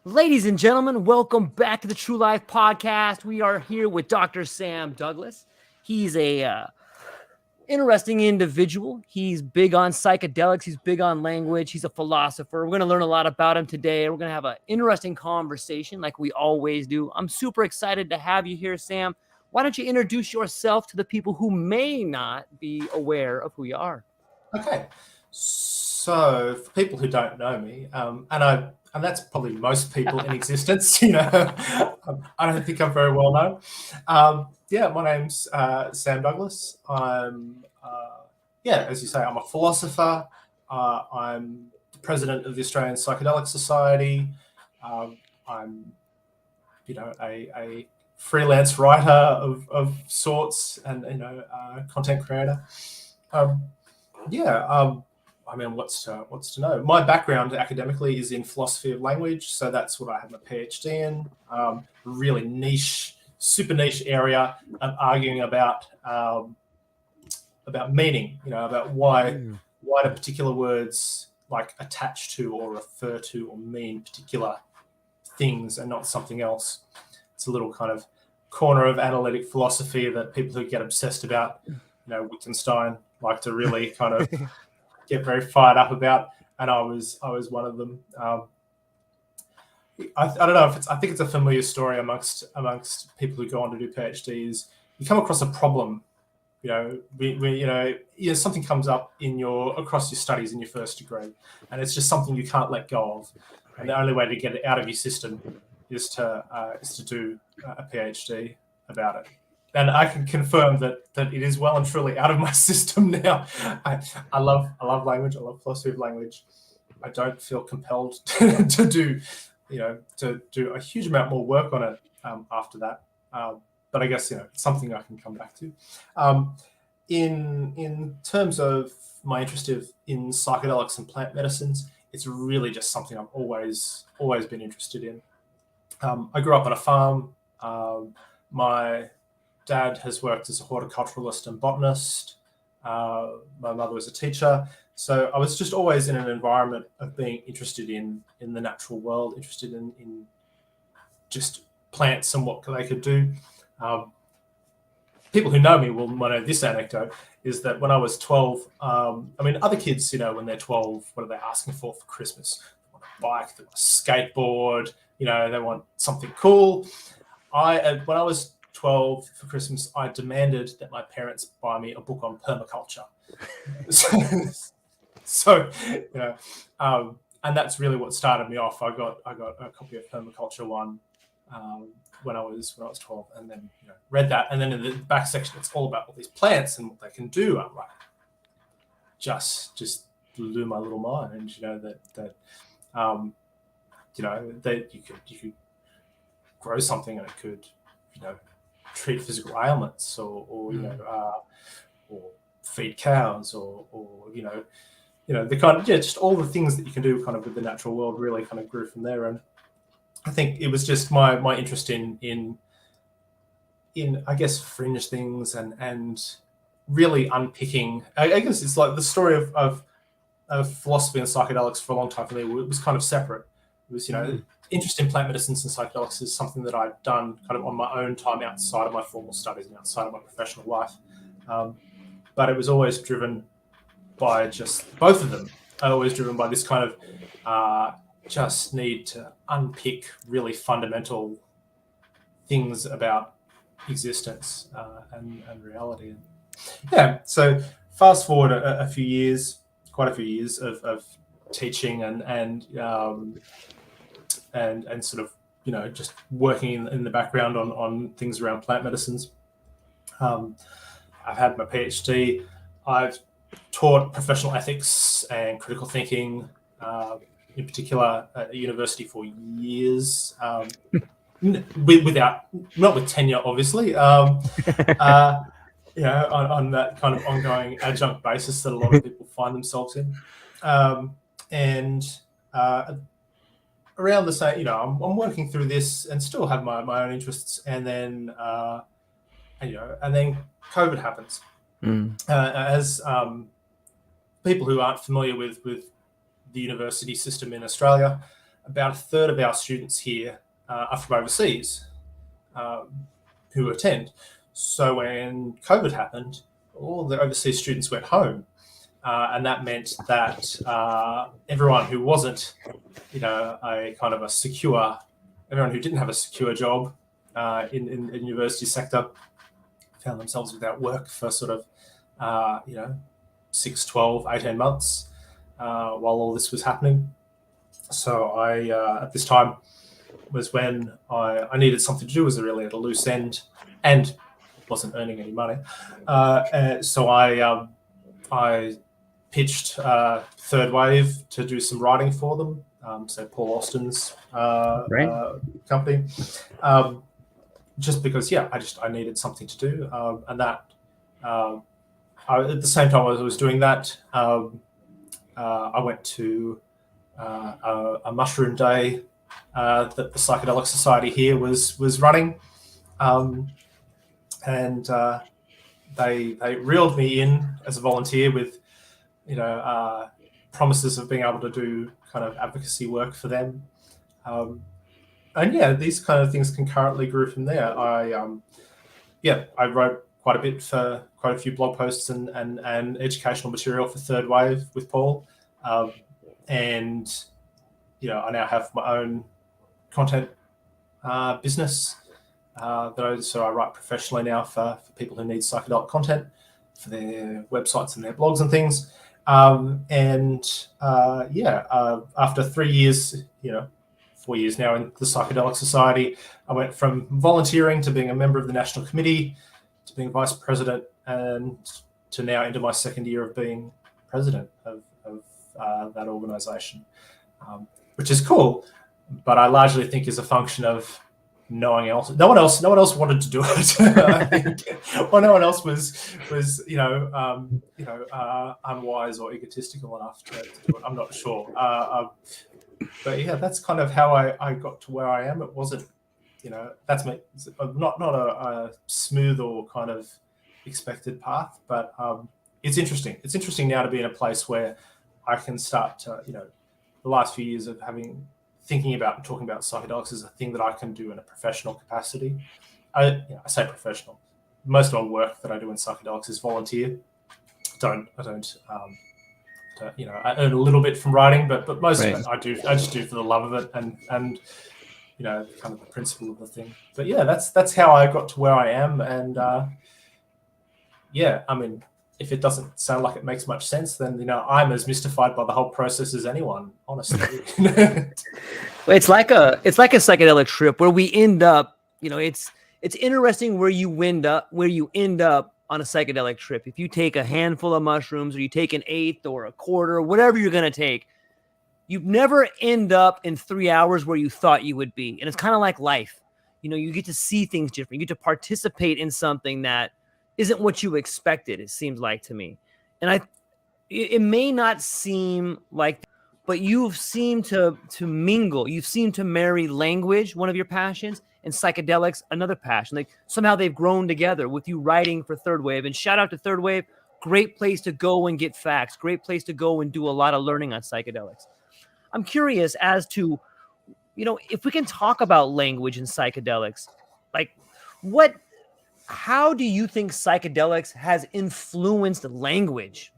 Ladies and gentlemen, welcome back to the True Life Podcast. We are here with Dr. Sam Douglas. He's a interesting individual. He's big on psychedelics. He's big on language. He's a philosopher. We're going to learn a lot about him today. We're going to have an interesting conversation like we always do. I'm super excited to have you here, Sam. Why don't you introduce yourself to the people who may not be aware of who you are? Okay, so for people who don't know me, and that's probably most people in existence, I don't think I'm very well known. My name's Sam Douglas. As you say, I'm a philosopher. I'm the president of the Australian Psychedelic Society. I'm, a freelance writer of sorts, and content creator. What's to know? My background academically is in philosophy of language, so that's what I have my PhD in. Really niche, super niche area of arguing about meaning. About why do particular words like attach to or refer to or mean particular things and not something else. It's a little kind of corner of analytic philosophy that people who get obsessed about, Wittgenstein, like to really kind of get very fired up about, and I was one of them. I don't know if I think it's a familiar story amongst people who go on to do PhDs. You come across a problem, something comes up across your studies in your first degree, and it's just something you can't let go of, and the only way to get it out of your system is to do a PhD about it. And I can confirm that it is well and truly out of my system now. I love language. I love philosophy of language. I don't feel compelled to do a huge amount more work on it after that. But I guess it's something I can come back to. In terms of my interest in psychedelics and plant medicines, it's really just something I've always been interested in. I grew up on a farm. My dad has worked as a horticulturalist and botanist. My mother was a teacher. So I was just always in an environment of being interested in the natural world, interested in just plants and what they could do. People who know me will know this anecdote is that when I was 12, other kids, when they're 12, what are they asking for Christmas? They want a bike, they want a skateboard, they want something cool. When I was 12 for Christmas, I demanded that my parents buy me a book on permaculture. And that's really what started me off. I got a copy of Permaculture 1 when I was 12, and then read that, and then in the back section it's all about all these plants and what they can do. I'm like, just blew my little mind, that you could grow something and it could treat physical ailments or feed cows or the kind of just all the things that you can do kind of with the natural world really kind of grew from there. And I think it was just my interest in I guess fringe things and really unpicking. I guess it's like the story of philosophy and psychedelics for a long time for me. It was kind of separate. It was interest in plant medicines and psychedelics is something that I've done kind of on my own time outside of my formal studies and outside of my professional life. But it was always driven by just both of them. Always driven by this kind of just need to unpick really fundamental things about existence and reality. So fast forward quite a few years of teaching and sort of just working in the background on things around plant medicines. I've had my PhD. I've taught professional ethics and critical thinking, in particular at a university for years, not with tenure, obviously. On that kind of ongoing adjunct basis that a lot of people find themselves in, around the same, I'm working through this and still have my own interests, and then COVID happens. As people who aren't familiar with the university system in Australia, about a third of our students here are from overseas who attend. So when COVID happened, all the overseas students went home. And that meant that everyone who wasn't, everyone who didn't have a secure job in the university sector found themselves without work for sort of, 6, 12, 18 months while all this was happening. So I, at this time, was when I needed something to do, was really at a loose end and wasn't earning any money. So I pitched Third Wave to do some writing for them, so Paul Austin's company, just because, I needed something to do. And that, at the same time I was doing that, I went to a mushroom day that the Psychedelic Society here was running, and they reeled me in as a volunteer with, promises of being able to do kind of advocacy work for them, and these kind of things concurrently grew from there. I wrote quite a bit for quite a few blog posts and educational material for Third Wave with Paul, and I now have my own content business so I write professionally now for people who need psychedelic content for their websites and their blogs and things. After 3 years, 4 years now in the Psychedelic Society, I went from volunteering to being a member of the National Committee to being vice president, and to now into my second year of being president of that organisation, which is cool, but I largely think is a function of no one else wanted to do it. I think, well, no one else was unwise or egotistical enough to do it. I'm not sure, but that's kind of how I got to where I am. It wasn't, that's me. Not a smooth or kind of expected path, but it's interesting. It's interesting now to be in a place where I can start to, the last few years of thinking about and talking about psychedelics is a thing that I can do in a professional capacity. I say professional. Most of my work that I do in psychedelics is volunteer. I earn a little bit from writing, but most of it I just do for the love of it and kind of the principle of the thing. But that's how I got to where I am, and I mean, if it doesn't sound like it makes much sense, then I'm as mystified by the whole process as anyone, honestly. It's like a psychedelic trip where we end up, it's interesting where you end up on a psychedelic trip. If you take a handful of mushrooms, or you take an eighth or a quarter, whatever you're going to take, you never end up in 3 hours where you thought you would be. And it's kind of like life. You get to see things different. You get to participate in something that isn't what you expected, it seems like to me. And it may not seem like, but you've seemed to mingle. You've seemed to marry language, one of your passions, and psychedelics, another passion. Like somehow they've grown together with you writing for Third Wave. And shout out to Third Wave. Great place to go and get facts. Great place to go and do a lot of learning on psychedelics. I'm curious as to, if we can talk about language and psychedelics, like how do you think psychedelics has influenced language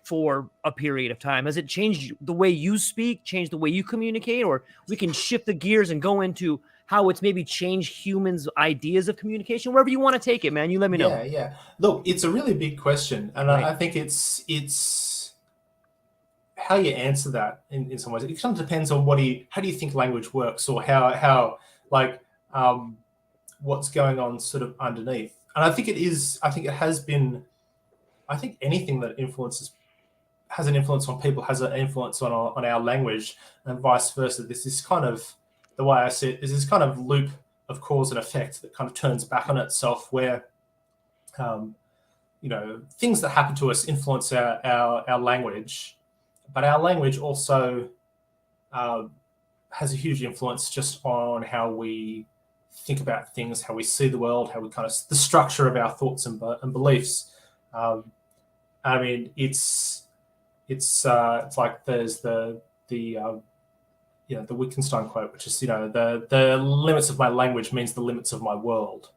for a period of time? Has it changed the way you speak, changed the way you communicate, or we can shift the gears and go into how it's maybe changed humans' ideas of communication? Wherever you want to take it, man, you let me know. Yeah. Look, it's a really big question, and I think it's how you answer that in some ways. It kind of depends on how do you think language works, or how what's going on sort of underneath. And I think anything that has an influence on people has an influence on our language, and vice versa. This is kind of the way I see it, is this kind of loop of cause and effect that kind of turns back on itself, where things that happen to us influence our language, but our language also has a huge influence just on how we think about things, how we see the world, how we the structure of our thoughts and beliefs. I mean, it's like there's the the Wittgenstein quote, which is, the limits of my language means the limits of my world.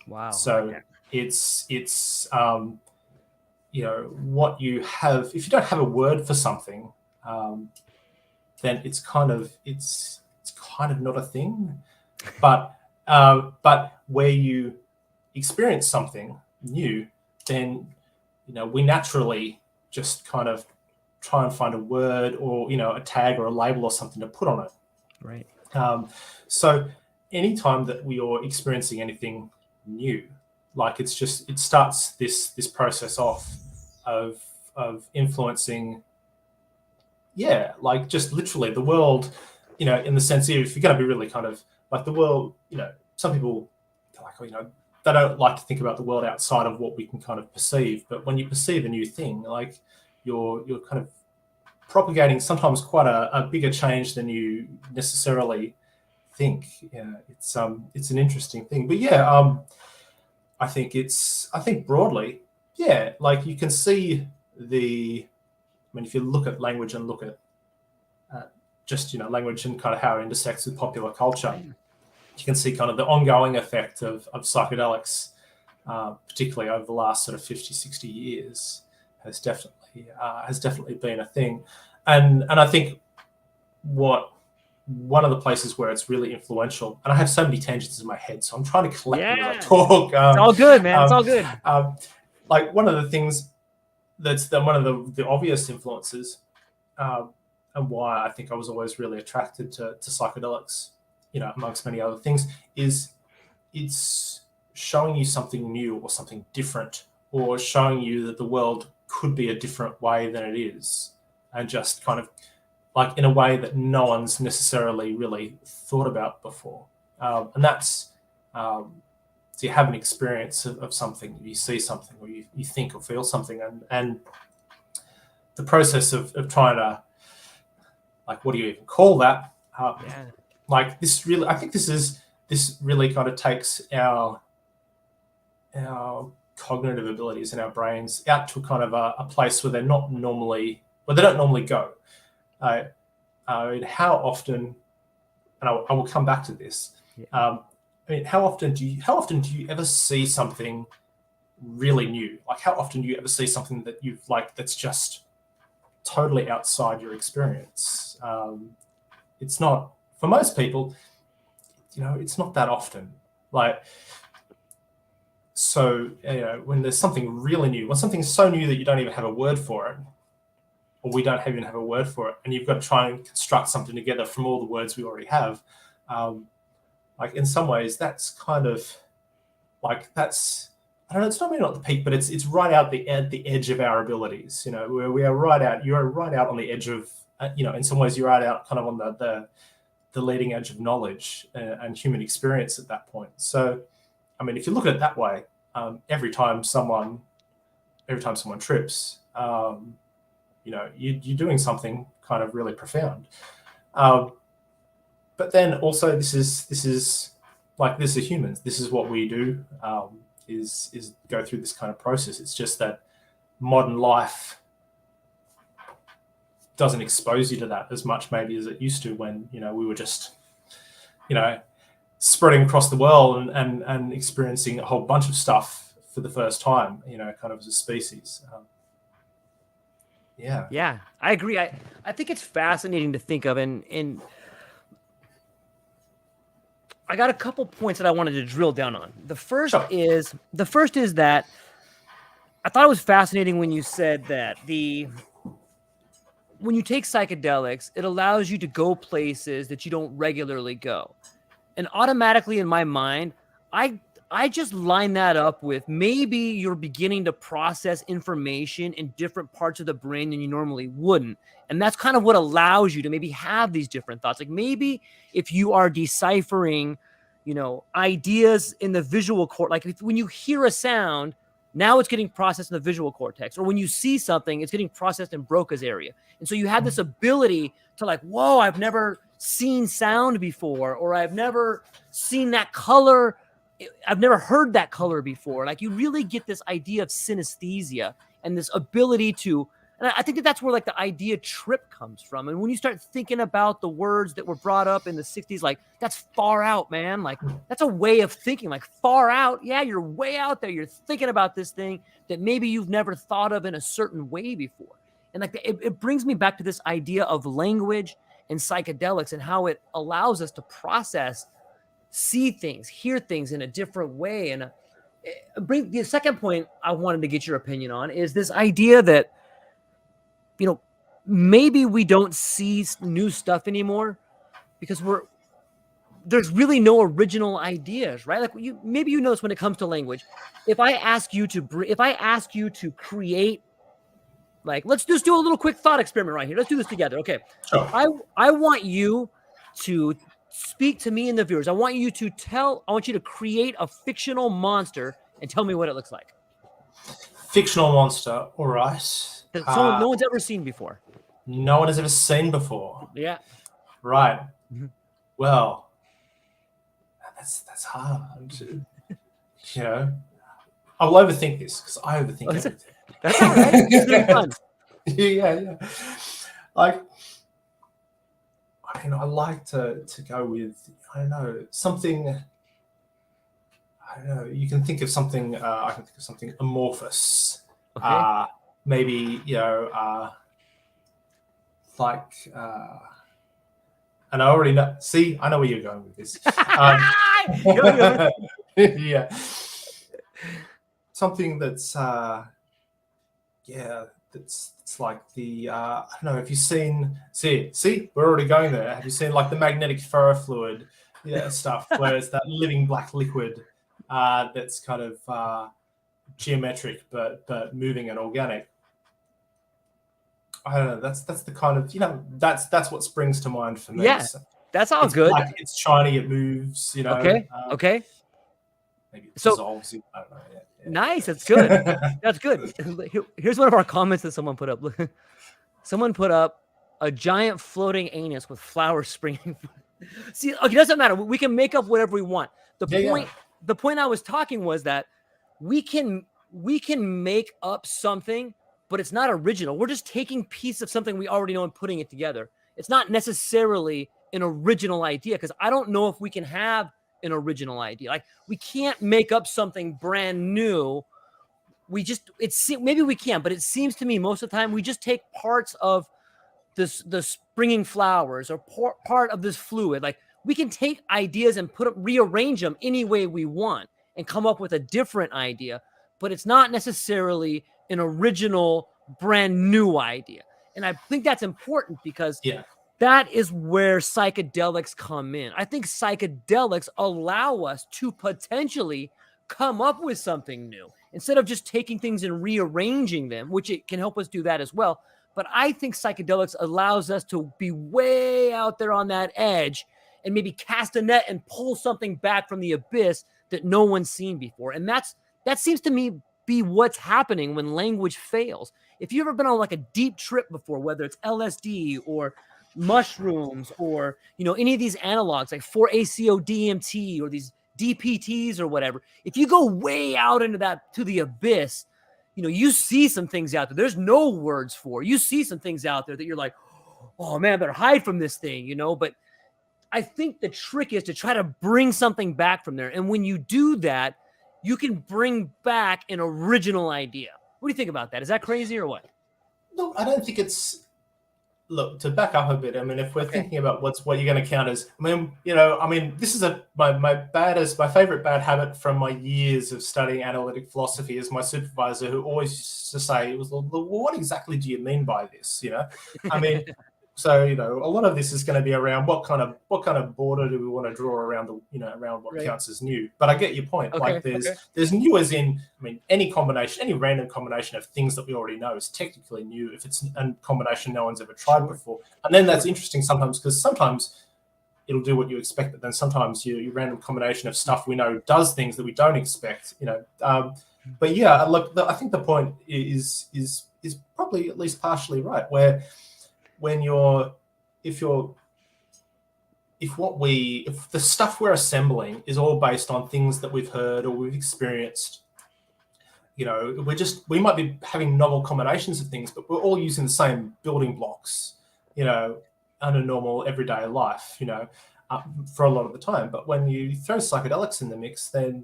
Wow. So Okay. it's what you have. If you don't have a word for something, then it's kind of not a thing. But where you experience something new, then we naturally just kind of try and find a word or a tag or a label or something to put on it. Right. So anytime that we are experiencing anything new, like it starts this process off of influencing, like just literally the world, in the sense of, if you're going to be really kind of like the world, some people they don't like to think about the world outside of what we can kind of perceive. But when you perceive a new thing, like you're kind of propagating sometimes quite a bigger change than you necessarily think. It's an interesting thing. But I think broadly, like you can see if you look at language and look at just language and kind of how it intersects with popular culture, you can see kind of the ongoing effect of psychedelics, particularly over the last sort of 50, 60 years, has definitely been a thing. And I think one of the places where it's really influential, and I have so many tangents in my head, so I'm trying to collect them as I talk. It's all good, man. It's all good. Like one of the things that's one of the obvious influences, and why I think I was always really attracted to psychedelics, amongst many other things, is it's showing you something new or something different, or showing you that the world could be a different way than it is, and just kind of like in a way that no one's necessarily really thought about before. And that's, so you have an experience of something, you see something, or you think or feel something, and the process of trying to, like, what do you even call that? Like this really, I think this really kind of takes our cognitive abilities in our brains out to kind of a place where they don't normally go. How often, and I will come back to this. How often do you ever see something really new? Like, how often do you ever see something that you've that's just totally outside your experience? It's not, for most people, it's not that often. Like, so when there's something really new, when something's so new that you don't even have a word for it, or we don't even have a word for it, and you've got to try and construct something together from all the words we already have. Like in some ways, that's kind of like, that's, I don't know, it's not the peak, but it's right out the edge of our abilities. Where we are right out. You're right out on the edge of, in some ways, you're right out kind of on the leading edge of knowledge and human experience at that point. So, I mean, if you look at it that way, every time someone trips, you're doing something kind of really profound. But then also, this is humans. This is what we do, is go through this kind of process. It's just that modern life doesn't expose you to that as much maybe as it used to, when we were just spreading across the world and experiencing a whole bunch of stuff for the first time, kind of as a species. Yeah, I agree. I think it's fascinating to think of, and I got a couple points that I wanted to drill down on. The first is that I thought it was fascinating when you said that when you take psychedelics, it allows you to go places that you don't regularly go. And automatically in my mind, I just line that up with maybe you're beginning to process information in different parts of the brain than you normally wouldn't. And that's kind of what allows you to maybe have these different thoughts. Like maybe if you are deciphering, ideas in the visual cortex, like when you hear a sound, now it's getting processed in the visual cortex. Or when you see something, it's getting processed in Broca's area. And so you have this ability to like, whoa, I've never seen sound before, or I've never seen that color. I've never heard that color before. Like you really get this idea of synesthesia and this ability to And I think that that's where like the idea trip comes from. And when you start thinking about the words that were brought up in the 60s, like that's far out, man. Like that's a way of thinking, like far out. Yeah, you're way out there. You're thinking about this thing that maybe you've never thought of in a certain way before. And like it brings me back to this idea of language and psychedelics and how it allows us to process, see things, hear things in a different way. And bring the second point I wanted to get your opinion on is this idea that, you know, maybe we don't see new stuff anymore because there's really no original ideas, right? Like maybe you notice when it comes to language, if I ask you to create, like, let's just do a little quick thought experiment right here. Let's do this together. Okay. Sure. I want you to speak to me and the viewers. I want you to create a fictional monster and tell me what it looks like. Fictional monster, all right. That no one's ever seen before. No one has ever seen before. Yeah. Right. Mm-hmm. Well, that's hard. You know, I'll overthink this because I overthink everything. That's all right. It's fun. Yeah. Like, I mean, I like to go with, I don't know, something. I don't know. You can think of something. I can think of something amorphous. Okay. Maybe, you know, like, and I already know. See, I know where you're going with this. Yeah, something that's, that's like the. I don't know. Have you seen? See, we're already going there. Have you seen like the magnetic ferrofluid, stuff, where it's that living black liquid that's kind of geometric but moving and organic? I don't know. That's the kind of, that's what springs to mind for me. Yeah, so that sounds good. Black, it's shiny. It moves. Okay. Maybe it dissolves. I don't know. Yeah. Nice. That's good. That's good. Here's one of our comments that someone put up. Someone put up a giant floating anus with flowers springing. See, okay, it doesn't matter. We can make up whatever we want. The point I was talking was that we can make up something, but it's not original. We're just taking pieces of something we already know and putting it together. It's not necessarily an original idea because I don't know if we can have an original idea. Like we can't make up something brand new. Maybe we can, but it seems to me most of the time we just take parts of the springing flowers or part of this fluid. Like we can take ideas and rearrange them any way we want and come up with a different idea, but it's not necessarily an original brand new idea. And I think that's important because that is where psychedelics come in. I think psychedelics allow us to potentially come up with something new instead of just taking things and rearranging them, which it can help us do that as well. But I think psychedelics allows us to be way out there on that edge and maybe cast a net and pull something back from the abyss that no one's seen before. And that seems to me be what's happening when language fails. If you've ever been on like a deep trip before, whether it's LSD or mushrooms or, any of these analogs like 4-ACO-DMT or these DPTs or whatever, if you go way out into that, to the abyss, you see some things out there. There's no words for. You see some things out there that you're like, oh man, I better hide from this thing, But I think the trick is to try to bring something back from there. And when you do that, you can bring back an original idea. What do you think about that? Is that crazy or what? No, I don't think it's. Look, to back up a bit, I mean, if we're thinking about what you're going to count as, this is my favorite bad habit from my years of studying analytic philosophy is my supervisor, who always used to say, it was, well, what exactly do you mean by this? So, a lot of this is going to be around what kind of border do we want to draw around around what counts as new. But I get your point. There's new as in, any random combination of things that we already know is technically new if it's a combination no one's ever tried before. And then that's interesting sometimes because sometimes it'll do what you expect, but then sometimes your random combination of stuff we know does things that we don't expect. But yeah, look, I think the point is probably at least partially right. Where if the stuff we're assembling is all based on things that we've heard or we've experienced, you know, we might be having novel combinations of things, but we're all using the same building blocks, you know, under normal everyday life, you know, for a lot of the time. But when you throw psychedelics in the mix, then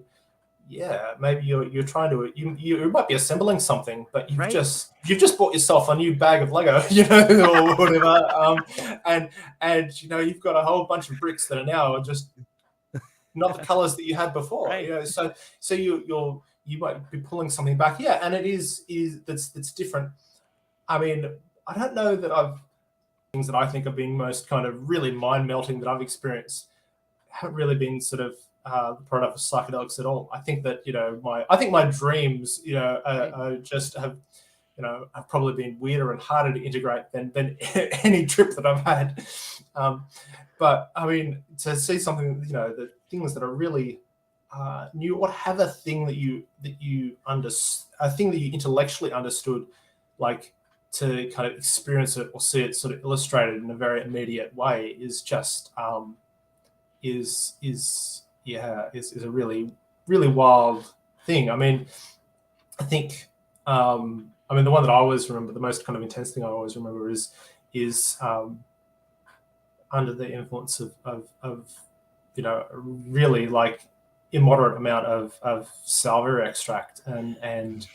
yeah, maybe you're trying to you might be assembling something, but you've just bought yourself a new bag of Lego, you know, or whatever, and you know, you've got a whole bunch of bricks that are now just not the colors that you had before, Right. you know. So you might be pulling something back, yeah, and it is that's different. I mean, I don't know that things that I think have been most kind of really mind melting that I've experienced haven't really been sort of the product of psychedelics at all. I think that, you know, my dreams, you know, just have, you know, have probably been weirder and harder to integrate than any trip that I've had. But I mean, to see something, you know, the things that are really new, or have a thing that you a thing that you intellectually understood, like, to kind of experience it or see it sort of illustrated in a very immediate way is just is a really, really wild thing. I mean, I think I mean, the one that I always remember, the most kind of intense thing I always remember is under the influence of you know, really like immoderate amount of salvia extract and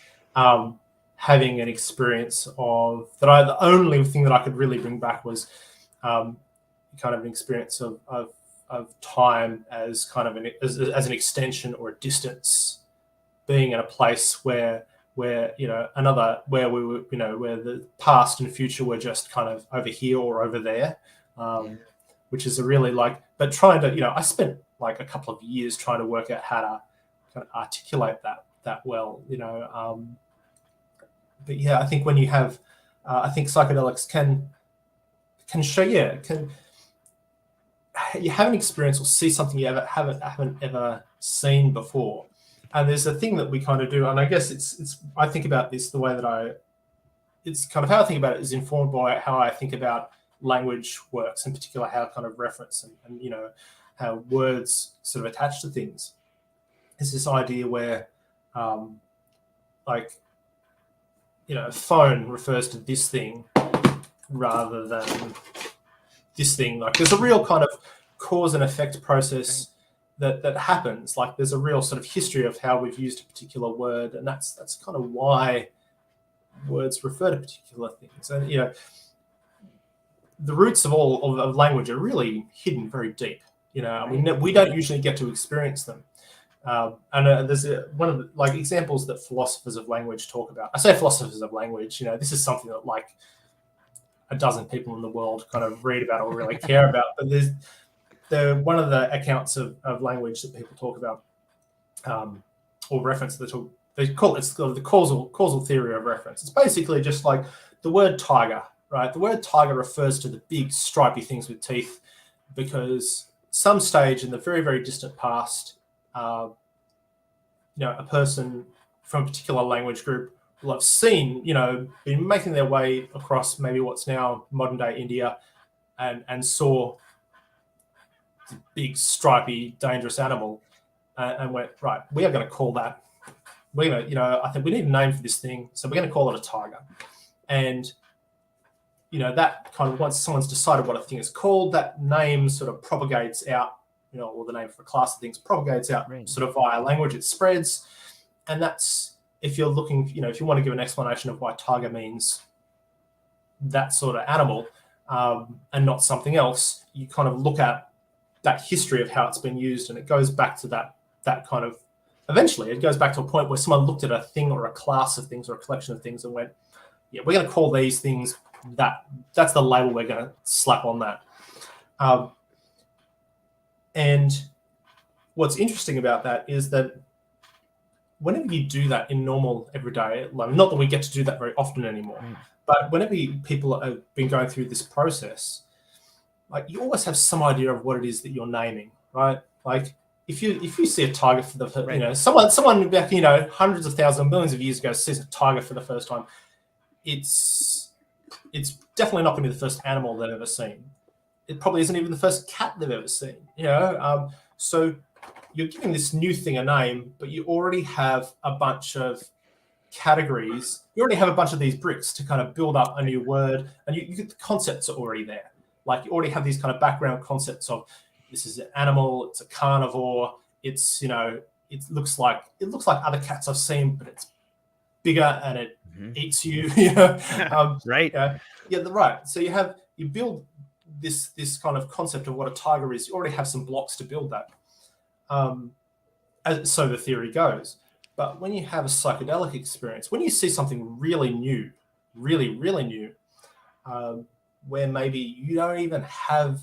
having an experience of that. The only thing that I could really bring back was kind of an experience of time as kind of as an extension or a distance, being in a place where you know, where we were, you know, where the past and future were just kind of over here or over there, which is a really like, but trying to, you know, I spent like a couple of years trying to work out how to kind of articulate that well, you know. But yeah, I think when you have, I think psychedelics can show, you have an experience or see something you haven't ever seen before. And there's a thing that we kind of do, and I guess it's I think about this the way that it's kind of how I think about it is informed by how I think about language works, in particular how kind of reference and you know, how words sort of attach to things. It's this idea where like, you know, phone refers to this thing rather than this thing. Like, there's a real kind of cause and effect process that happens. Like, there's a real sort of history of how we've used a particular word, and that's kind of why words refer to particular things. And you know, the roots of all of language are really hidden very deep. You know, I mean, we don't usually get to experience them. And there's one of the like examples that philosophers of language talk about. I say philosophers of language, you know, this is something that like a dozen people in the world kind of read about or really care about. But there's one of the accounts of language that people talk about, or reference, they call it, it's called the causal theory of reference. It's basically just like the word tiger, right? The word tiger refers to the big stripy things with teeth, because some stage in the very, very distant past, you know, a person from a particular language group will have seen, you know, been making their way across maybe what's now modern day India, and saw the big stripy dangerous animal, and went, right, we are going to call that, we're going to, you know, I think we need a name for this thing, so we're going to call it a tiger. And you know, that kind of, once someone's decided what a thing is called, that name sort of propagates out, you know, or the name for a class of things propagates out sort of via language, it spreads. And that's, if you're looking, you know, if you want to give an explanation of why tiger means that sort of animal, and not something else, you kind of look at that history of how it's been used, and it goes back to that kind of, eventually it goes back to a point where someone looked at a thing or a class of things or a collection of things and went, yeah, we're going to call these things that's the label we're going to slap on that. And what's interesting about that is that whenever you do that in normal everyday life, not that we get to do that very often anymore, but whenever people have been going through this process, like, you always have some idea of what it is that you're naming, right? Like, if you see a tiger for the you know, someone back, you know, hundreds of thousands, millions of years ago sees a tiger for the first time, it's definitely not going to be the first animal they've ever seen. It probably isn't even the first cat they've ever seen, you know. So you're giving this new thing a name, but you already have a bunch of categories, you already have a bunch of these bricks to kind of build up a new word, and you get the concepts are already there. Like you already have these kind of background concepts of this is an animal, it's a carnivore, it's, you know, it looks like other cats I've seen, but it's bigger and it eats you. You know, Right. Yeah, right. So you build this kind of concept of what a tiger is. You already have some blocks to build that. So the theory goes. But when you have a psychedelic experience, when you see something really new, really, really new, where maybe you don't even have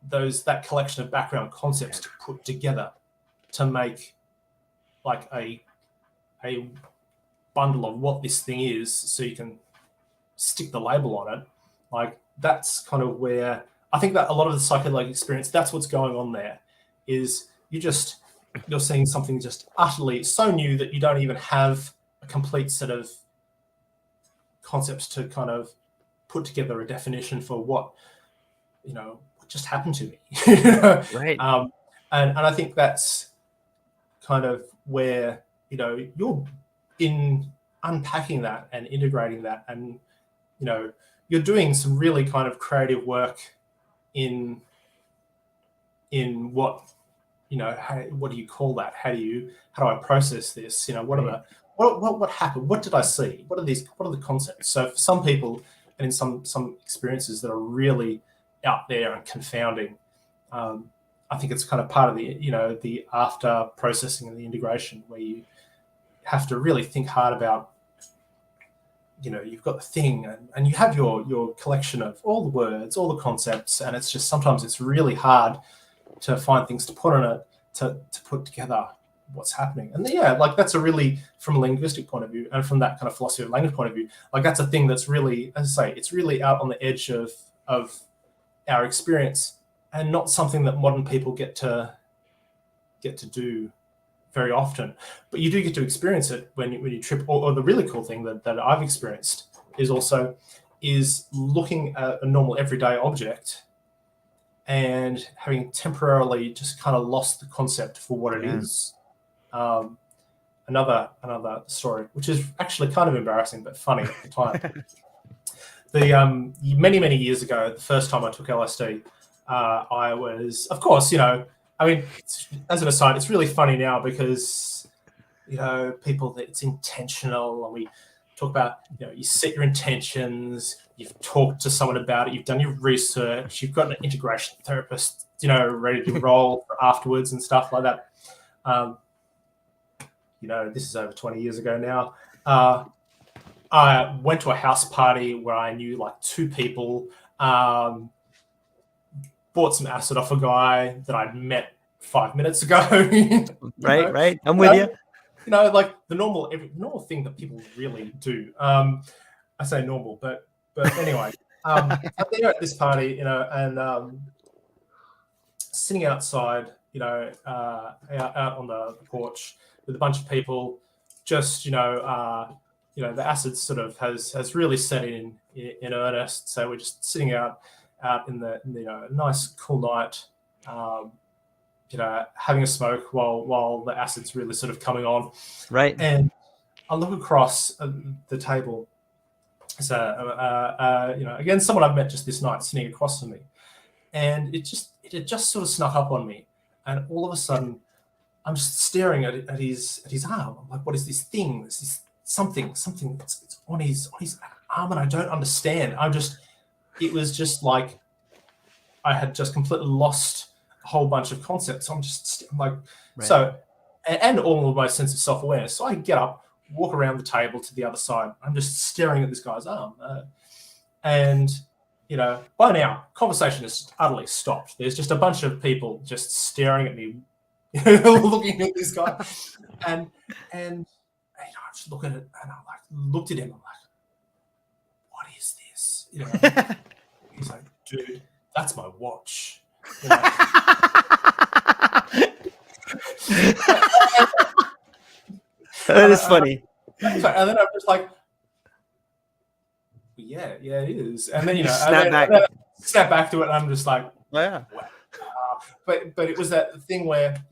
that collection of background concepts to put together to make like a bundle of what this thing is, so you can stick the label on it. Like that's kind of where I think that a lot of the psychedelic experience, that's what's going on there, is you're seeing something just utterly so new that you don't even have a complete set of concepts to kind of put together a definition for what just happened to me. Right. And I think that's kind of where, you're in unpacking that and integrating that, and, you're doing some really kind of creative work in what, what do you call that? How do I process this? What happened? What did I see? What are the concepts? So for some people, and in some experiences that are really out there and confounding, I think it's kind of part of the after processing and the integration, where you have to really think hard about, you've got the thing and you have your collection of all the words, all the concepts, and it's just sometimes it's really hard to find things to put on it to put together what's happening. And like that's a really, from a linguistic point of view and from that kind of philosophy of language point of view, like that's a thing that's really, as I say, it's really out on the edge of our experience, and not something that modern people get to do very often. But you do get to experience it when you trip. Or the really cool thing that I've experienced is looking at a normal everyday object and having temporarily just kind of lost the concept for what it is. Another story, which is actually kind of embarrassing but funny at the time. Many years ago, the first time I took LSD, I was, of course, as an aside, it's really funny now because, people, that it's intentional, and we talk about, you set your intentions, you've talked to someone about it, you've done your research, you've got an integration therapist, ready to roll for afterwards and stuff like that. This is over 20 years ago now. I went to a house party where I knew like two people, bought some acid off a guy that I'd met 5 minutes ago. Right. I'm with you. Like the normal thing that people really do. I say normal, but anyway, I'm there at this party, and sitting outside, out on the porch with a bunch of people, just, the acid sort of has really set in earnest. So we're just sitting out in the nice cool night, having a smoke while the acid's really sort of coming on. Right. And I look across the table. So again, someone I've met just this night sitting across from me, and it had just sort of snuck up on me, and all of a sudden I'm just staring at his arm. I'm like, what is this thing? This is something it's on his arm, and I don't understand. It was just like I had just completely lost a whole bunch of concepts. I'm like, right. So, and all of my sense of self-awareness. So I get up, walk around the table to the other side. I'm just staring at this guy's arm. And, by now, conversation has utterly stopped. There's just a bunch of people just staring at me, looking at this guy. And I just look at it, and looked at him. I'm like, what is this? He's like, dude, that's my watch. That is funny. And then I'm just like, yeah, it is. And then snap back to it, and I'm just like, yeah. Wow. But it was that thing where,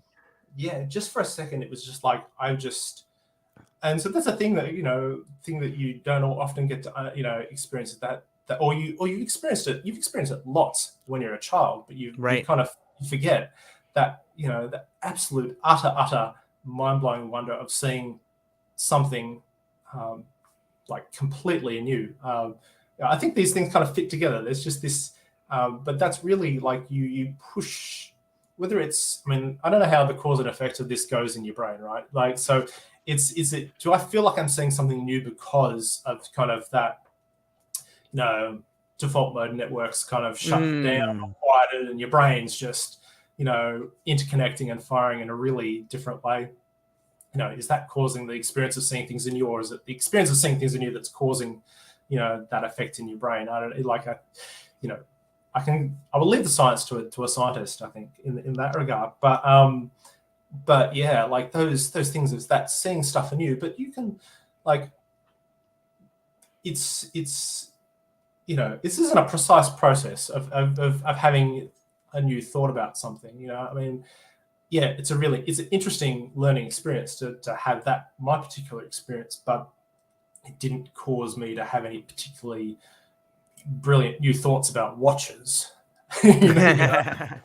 just for a second, it was just like I just and so that's a thing that you don't often get to experience or you experienced it. You've experienced it lots when you're a child, but you kind of forget that the absolute utter mind-blowing wonder of seeing something like completely new. I think these things kind of fit together. There's just this, but that's really like you push. Whether it's, I mean, I don't know how the cause and effect of this goes in your brain, right? Like, so do I feel like I'm seeing something new because of kind of that, default mode networks kind of shut down or quieted, and your brain's just, interconnecting and firing in a really different way? Is that causing the experience of seeing things in you, or is it the experience of seeing things in you that's causing, that effect in your brain? I don't like, I will leave the science to a scientist, I think, in that regard. But yeah, like those things is that seeing stuff in you, but you can, like, it's this isn't a precise process of having a new thought about something. I mean, yeah, it's an interesting learning experience to have that, my particular experience, but it didn't cause me to have any particularly brilliant new thoughts about watches. Even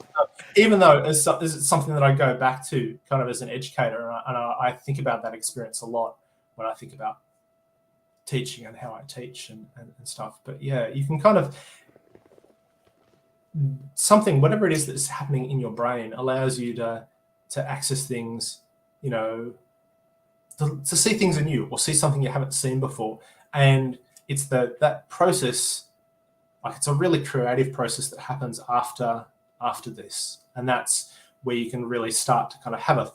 though it's something that I go back to kind of as an educator, and I think about that experience a lot when I think about teaching and how I teach and stuff. But yeah, you can kind of, whatever it is that's happening in your brain allows you to access things, to see things anew or see something you haven't seen before. And it's that process, like, it's a really creative process that happens after this, and that's where you can really start to kind of have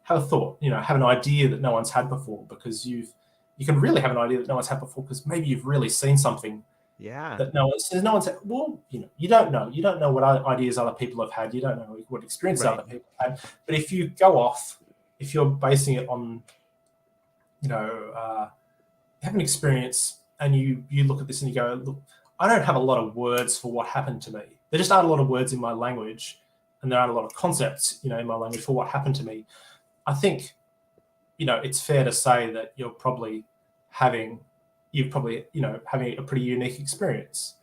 a thought, have an idea that no one's had before, because you can really have an idea that no one's had before because maybe you've really seen something that no one's had. Well, you don't know what ideas other people have had, you don't know what experiences other people have had. But if you go off, if you're basing it on have an experience, and you look at this and you go, look, I don't have a lot of words for what happened to me. There just aren't a lot of words in my language, and there aren't a lot of concepts, in my language for what happened to me. I think, it's fair to say that you're probably having a pretty unique experience.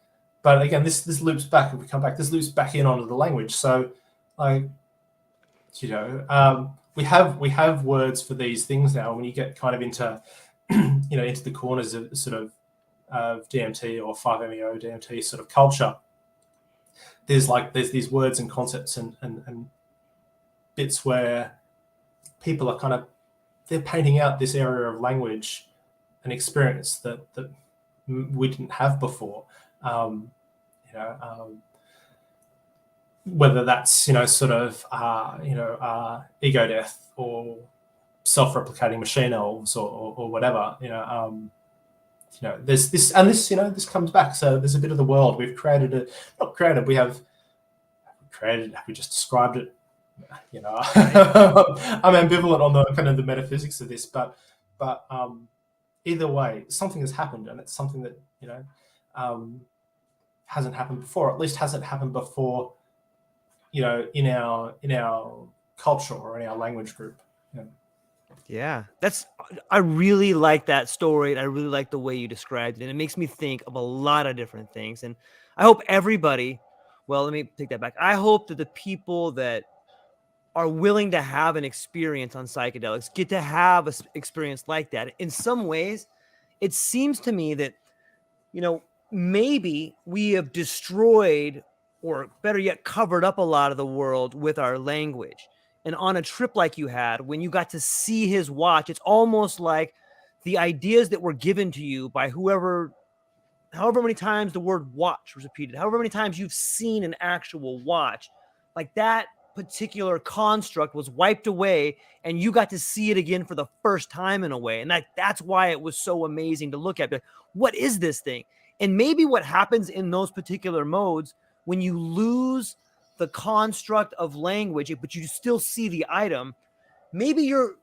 But again, this loops back, if we come back, this loops back in onto the language. So, like, we have words for these things now. When you get kind of into, into the corners of sort of DMT or 5-MeO DMT sort of culture, there's these words and concepts and bits where people are they're painting out this area of language and experience that we didn't have before. Whether that's sort of ego death or self-replicating machine elves or whatever. There's this, and this comes back. So there's a bit of the world we've created. We just described it. I'm ambivalent on the kind of the metaphysics of this, but either way, something has happened, and it's something that hasn't happened before. At least hasn't happened before, in our culture or in our language group. Yeah, I really like that story, and I really like the way you described it. And it makes me think of a lot of different things. And I hope everybody, well, let me take that back. I hope that the people that are willing to have an experience on psychedelics get to have an experience like that. In some ways, it seems to me that, maybe we have destroyed, or better yet, covered up a lot of the world with our language. And on a trip like you had, when you got to see his watch, it's almost like the ideas that were given to you by however many times the word watch was repeated, however many times you've seen an actual watch, like that particular construct was wiped away, and you got to see it again for the first time in a way. And that's why it was so amazing to look at. But what is this thing? And maybe what happens in those particular modes, when you lose the construct of language, but you still see the item, maybe you're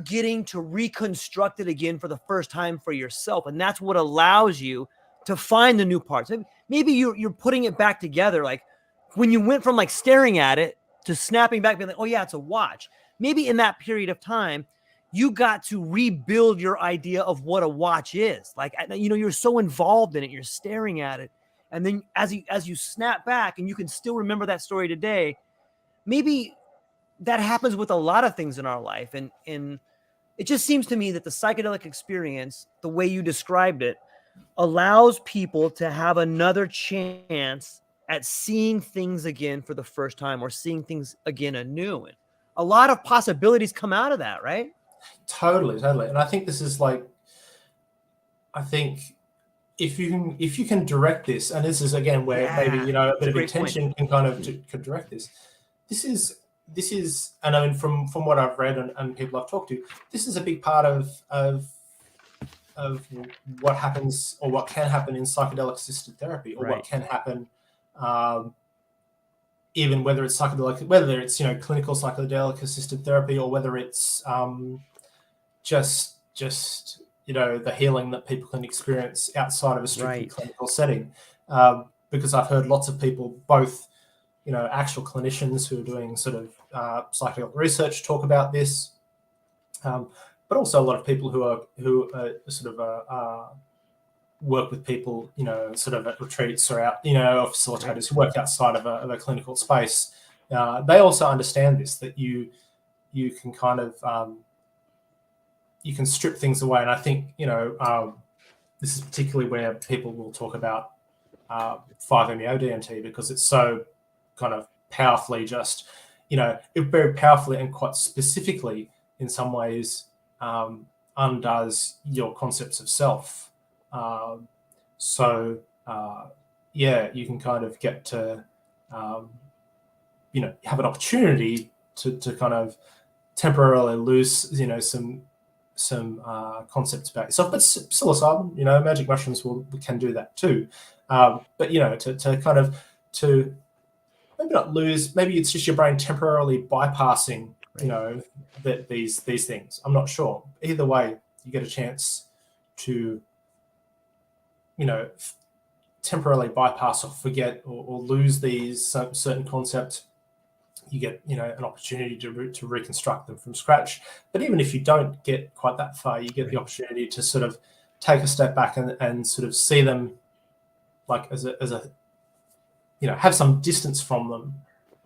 getting to reconstruct it again for the first time for yourself. And that's what allows you to find the new parts. Maybe you're putting it back together. Like when you went from like staring at it to snapping back, being like, oh yeah, it's a watch. Maybe in that period of time, you got to rebuild your idea of what a watch is. Like, you know, you're so involved in it, you're staring at it. And then as you snap back and you can still remember that story today, maybe that happens with a lot of things in our life. And it just seems to me that the psychedelic experience, the way you described it, allows people to have another chance at seeing things again for the first time, or seeing things again anew. And a lot of possibilities come out of that, right? Totally. And I think this is like, I think if you can direct this, and this is again where maybe, you know, a bit of intention can kind of can direct this. This is, and I mean, from what I've read and people I've talked to, this is a big part of what happens, or what can happen in psychedelic assisted therapy, or what can happen, even whether it's psychedelic, whether it's, you know, clinical psychedelic assisted therapy, or whether it's just you know, the healing that people can experience outside of a strictly clinical setting. Because I've heard lots of people, both, you know, actual clinicians who are doing sort of psychedelic research talk about this, but also a lot of people who are sort of work with people, you know, sort of at retreats or out, you know, facilitators who work outside of a clinical space. They also understand this, that you can kind of you can strip things away. And I think, you know, this is particularly where people will talk about 5-MeO-DMT, because it's so kind of powerfully just, you know, it very powerfully and quite specifically in some ways undoes your concepts of self. Yeah, you can kind of get to, you know, have an opportunity to kind of temporarily lose, you know, some concepts about yourself. But psilocybin, you know, magic mushrooms can do that too. But, you know, to kind of, to maybe not lose, maybe it's just your brain temporarily bypassing, you know, these things. I'm not sure. Either way, you get a chance to, you know, temporarily bypass or forget or lose these certain concepts. You get, you know, an opportunity to reconstruct them from scratch. But even if you don't get quite that far, you get the opportunity to sort of take a step back and sort of see them like as a, you know, have some distance from them,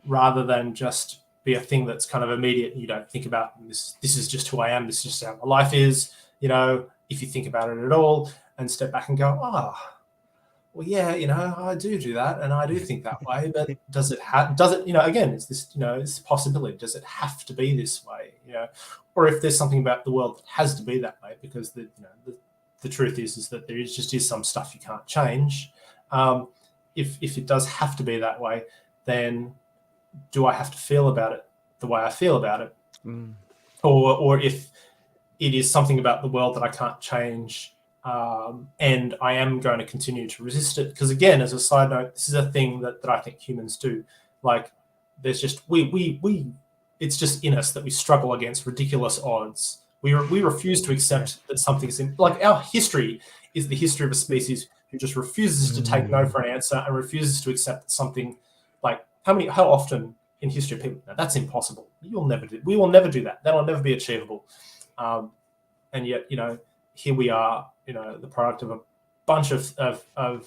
rather than just be a thing that's kind of immediate. You don't think about this is just who I am, this is just how my life is. You know, if you think about it at all and step back and go, well, yeah, you know, I do that, and I do think that way, but does it, you know, again, it's this, you know, it's a possibility. Does it have to be this way, you know? Or if there's something about the world that has to be that way, because the, you know, the truth is that there is some stuff you can't change. If it does have to be that way, then do I have to feel about it the way I feel about it? Or if it is something about the world that I can't change, and I am going to continue to resist it. Because again, as a side note, this is a thing that I think humans do. Like, there's just, it's just in us that we struggle against ridiculous odds. We refuse to accept that something's like, our history is the history of a species who just refuses to take no for an answer, and refuses to accept that something, like, how often in history people, no, that's impossible. We will never do that. That'll never be achievable. And yet, you know, here we are, you know, the product of a bunch of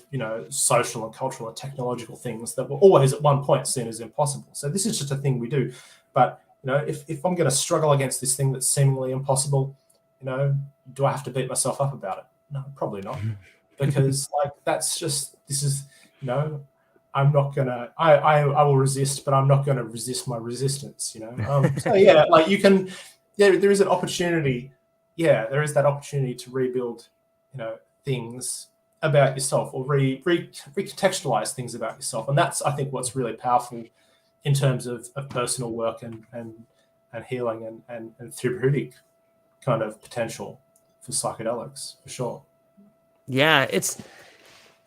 you know, social and cultural and technological things that were always at one point seen as impossible. So this is just a thing we do. But, you know, if I'm going to struggle against this thing that's seemingly impossible, you know, do I have to beat myself up about it? No, probably not. Because, like, that's just, this is, you know, I'm not gonna, I will resist, but I'm not going to resist my resistance, you know. So yeah, like, you can, there is an opportunity. Yeah, there is that opportunity to rebuild, you know, things about yourself, or recontextualize things about yourself. And that's, I think, what's really powerful in terms of personal work and healing and therapeutic kind of potential for psychedelics, for sure. Yeah, it's,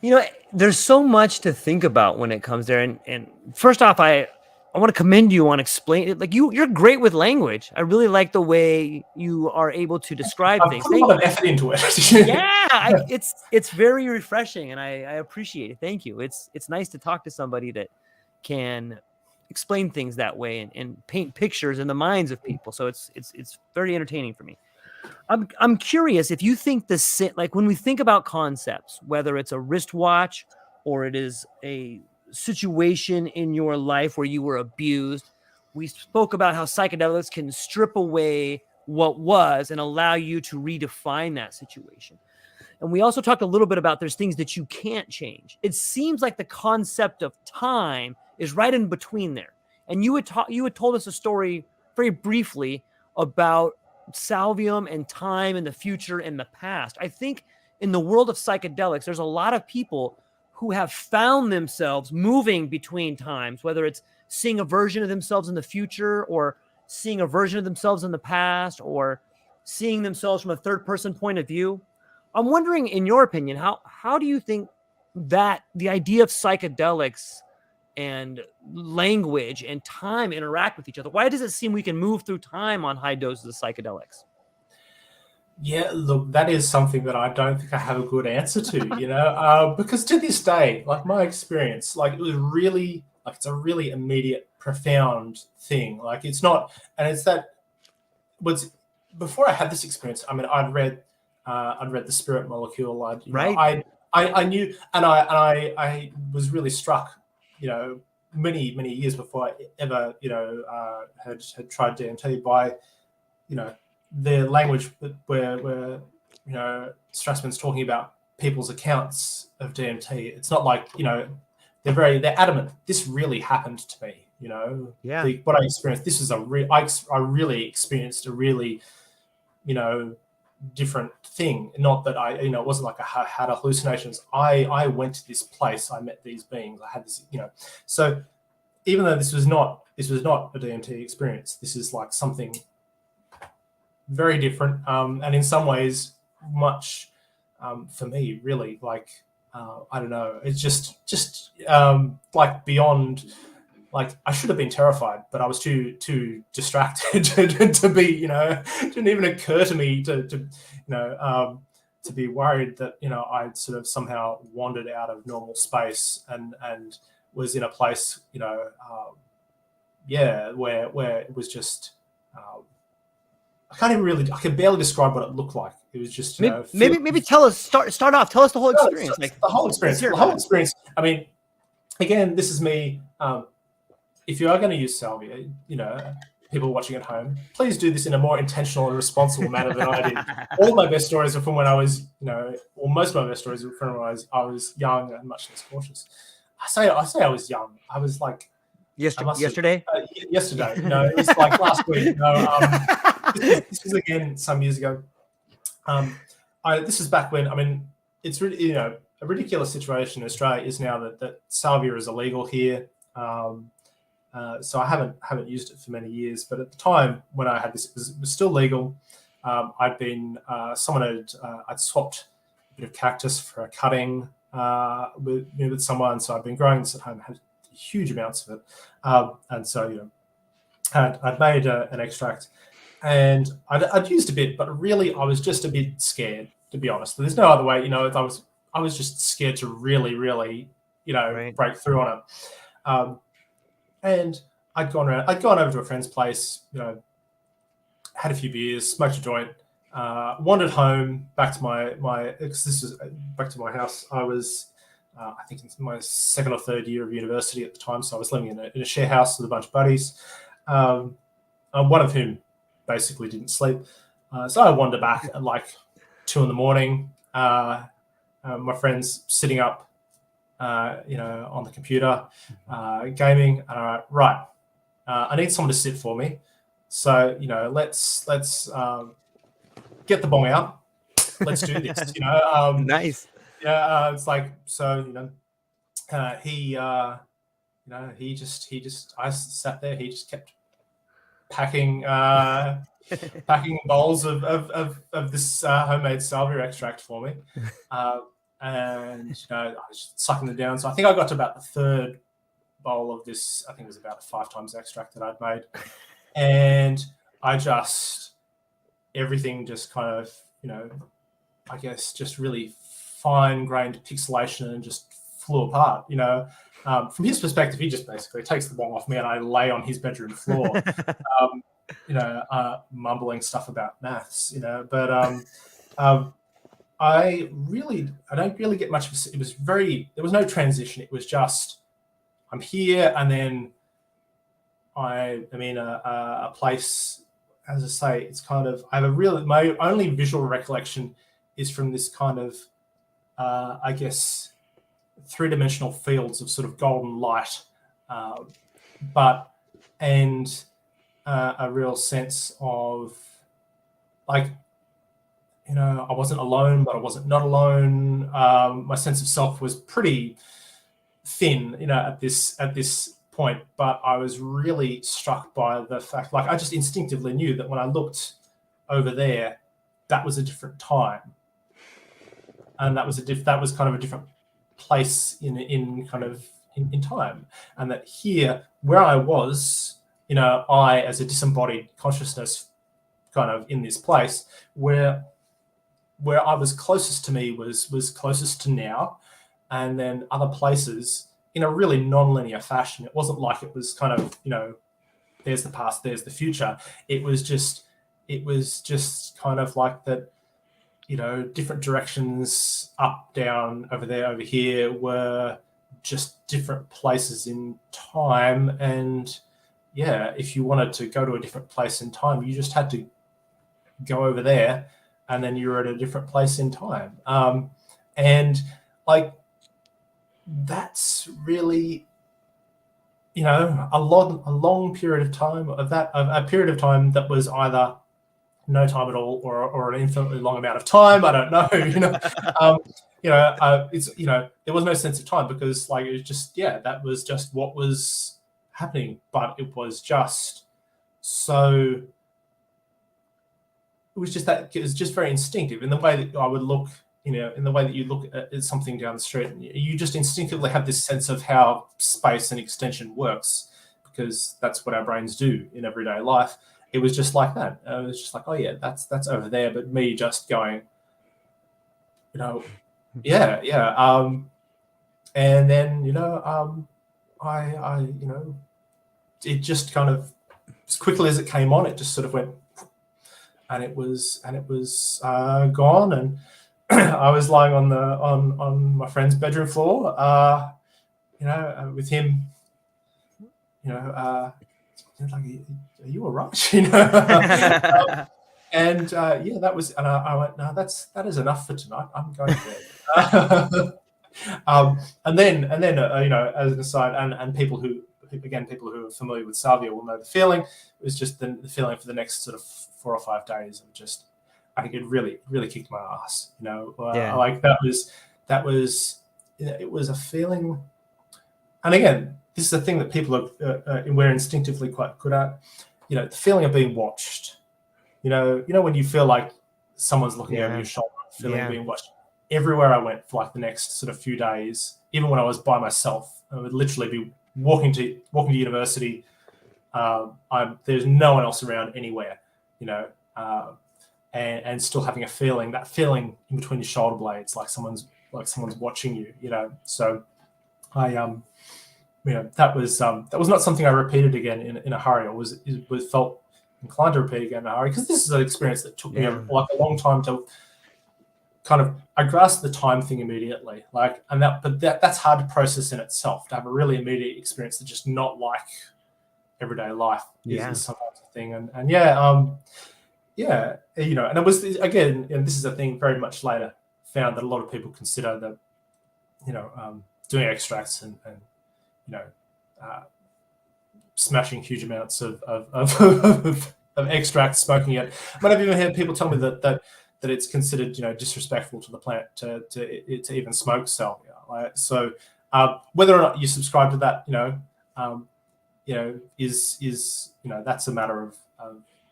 you know, there's so much to think about when it comes there. And first off, I want to commend you on explaining it. Like, you're great with language. I really like the way you are able to describe things. Put a lot of effort into it. Yeah, it's very refreshing, and I appreciate it. Thank you. It's nice to talk to somebody that can explain things that way and paint pictures in the minds of people. So it's very entertaining for me. I'm curious if you think like when we think about concepts, whether it's a wristwatch or it is a situation in your life where you were abused, we spoke about how psychedelics can strip away what was and allow you to redefine that situation. And we also talked a little bit about there's things that you can't change. It seems like the concept of time is right in between there. And you had told us a story very briefly about salvium and time and the future and the past. I think in the world of psychedelics, there's a lot of people who have found themselves moving between times, whether it's seeing a version of themselves in the future or seeing a version of themselves in the past or seeing themselves from a third person point of view. I'm wondering, in your opinion, how do you think that the idea of psychedelics and language and time interact with each other? Why does it seem we can move through time on high doses of psychedelics? Yeah, look, that is something that I don't think I have a good answer to, because to this day, like my experience, like it was really, like it's a really immediate, profound thing. Like it's not, and it's that before I had this experience, I mean, I'd read The Spirit Molecule. I knew, and I was really struck, many years before I ever, had tried DMT by, the language where Strassman's talking about people's accounts of DMT. It's not like they're adamant. This really happened to me. Yeah. What I experienced. This was I really experienced a really different thing. Not that it wasn't like I had hallucinations. I went to this place. I met these beings. I had this. So even though this was not a DMT experience, this is like something very different, and in some ways much for me really like I don't know, it's just like beyond, like I should have been terrified, but I was too distracted to be, it didn't even occur to me to be worried that I'd sort of somehow wandered out of normal space and was in a place where it was just I can barely describe what it looked like. It was just maybe tell us start off. Tell us the whole experience. The whole experience. The whole experience. I mean, again, this is me. If you are going to use salvia, people watching at home, please do this in a more intentional and responsible manner than I did. All my best stories are from when I was, or most of my best stories are from when I was young and much less cautious. I say I was young. I was like yesterday. Yesterday, it was like last week. This was again some years ago. This is back when, I mean, it's really, a ridiculous situation in Australia is now that salvia is illegal here. So I haven't used it for many years, but at the time when I had this, it was still legal. I'd been I'd swapped a bit of cactus for a cutting with someone, so I'd been growing this at home, had huge amounts of it, and so I'd made an extract, and I'd used a bit, but really I was just a bit scared, to be honest. There's no other way, I was just scared to really Right. break through on it. And I'd gone over to a friend's place, had a few beers, smoked a joint, wandered home back to because this was back to my house. I was, I think, in my second or third year of university at the time, so I was living in a share house with a bunch of buddies, one of whom basically didn't sleep. So I wandered back at like 2 a.m. My friend's sitting up, on the computer, gaming. And I need someone to sit for me. So, let's get the bong out. Let's do this. Nice. It's like, so, I sat there. He just kept packing bowls of this homemade salvia extract for me. And I was sucking them down. So I think I got to about the third bowl of this. I think it was about 5 times extract that I'd made, and everything just kind of, I guess, just really fine-grained pixelation and just flew apart. from his perspective, he just basically takes the bong off me and I lay on his bedroom floor, mumbling stuff about maths, But I don't really get much of it. There was no transition. It was just, I'm here, and then I'm in a place, as I say, it's kind of, my only visual recollection is from this kind of, I guess, three-dimensional fields of sort of golden light, and a real sense of, like, I wasn't alone, but I wasn't not alone. My sense of self was pretty thin, at this point, but I was really struck by the fact, like, I just instinctively knew that when I looked over there, that was a different time, and that was kind of a different place in time, and that here, where I was, I, as a disembodied consciousness, kind of in this place where I was closest to me was closest to now, and then other places in a really non-linear fashion. It wasn't like it was kind of, there's the past, there's the future. It was just kind of like that, different directions, up, down, over there, over here, were just different places in time. And yeah, if you wanted to go to a different place in time, you just had to go over there, and then you're at a different place in time. And like, that's really, a long period of time a period of time that was either no time at all or an infinitely long amount of time. I don't know, it's, there was no sense of time, because like, it was just, that was just what was happening. But it was just so, it was just very instinctive in the way that I would look, in the way that you look at something down the street, and you just instinctively have this sense of how space and extension works, because that's what our brains do in everyday life. It was just like that. It was just like, oh yeah, that's over there. But me just going, yeah. And then, I it just kind of, as quickly as it came on, it just sort of went, and it was gone. And I was lying on my friend's bedroom floor, with him, like, are you all right? And that was, and I went, no, that is enough for tonight. I'm going to bed. And then as an aside, and people who are familiar with salvia will know the feeling. It was just the feeling for the next sort of 4 or 5 days of just, I think it really kicked my ass. Like, that was it was a feeling. And again, this is a thing that people we're instinctively quite good at. The feeling of being watched. When you feel like someone's looking over your shoulder, feeling being watched. Everywhere I went for like the next sort of few days, even when I was by myself, I would literally be walking to university. There's no one else around anywhere, and still having that feeling in between your shoulder blades, like someone's watching you, So I that was not something I repeated again in a hurry. It was felt inclined to repeat again in a hurry, because this is an experience that took me like a long time to kind of, I grasped the time thing immediately, like, but that's hard to process in itself, to have a really immediate experience that's just not like everyday life is sometimes a thing. And and it was, again, and this is a thing very much later found, that a lot of people consider that, doing extracts and smashing huge amounts of extracts, smoking it. I mean, I've even heard people tell me that it's considered, disrespectful to the plant to even smoke salvia. Right? So whether or not you subscribe to that, is that's a matter of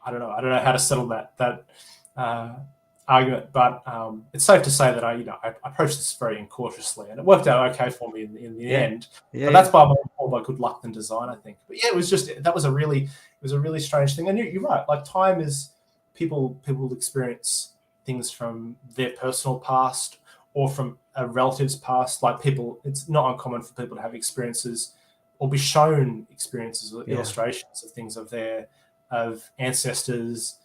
I don't know how to settle that argument, but it's safe to say that I approached this very incautiously, and it worked out okay for me in the end. But that's more by good luck than design, I think. But it was a really strange thing. And you're right. Like, time is, people experience things from their personal past, or from a relative's past. Like people, it's not uncommon for people to have experiences or be shown experiences or illustrations of things of ancestors,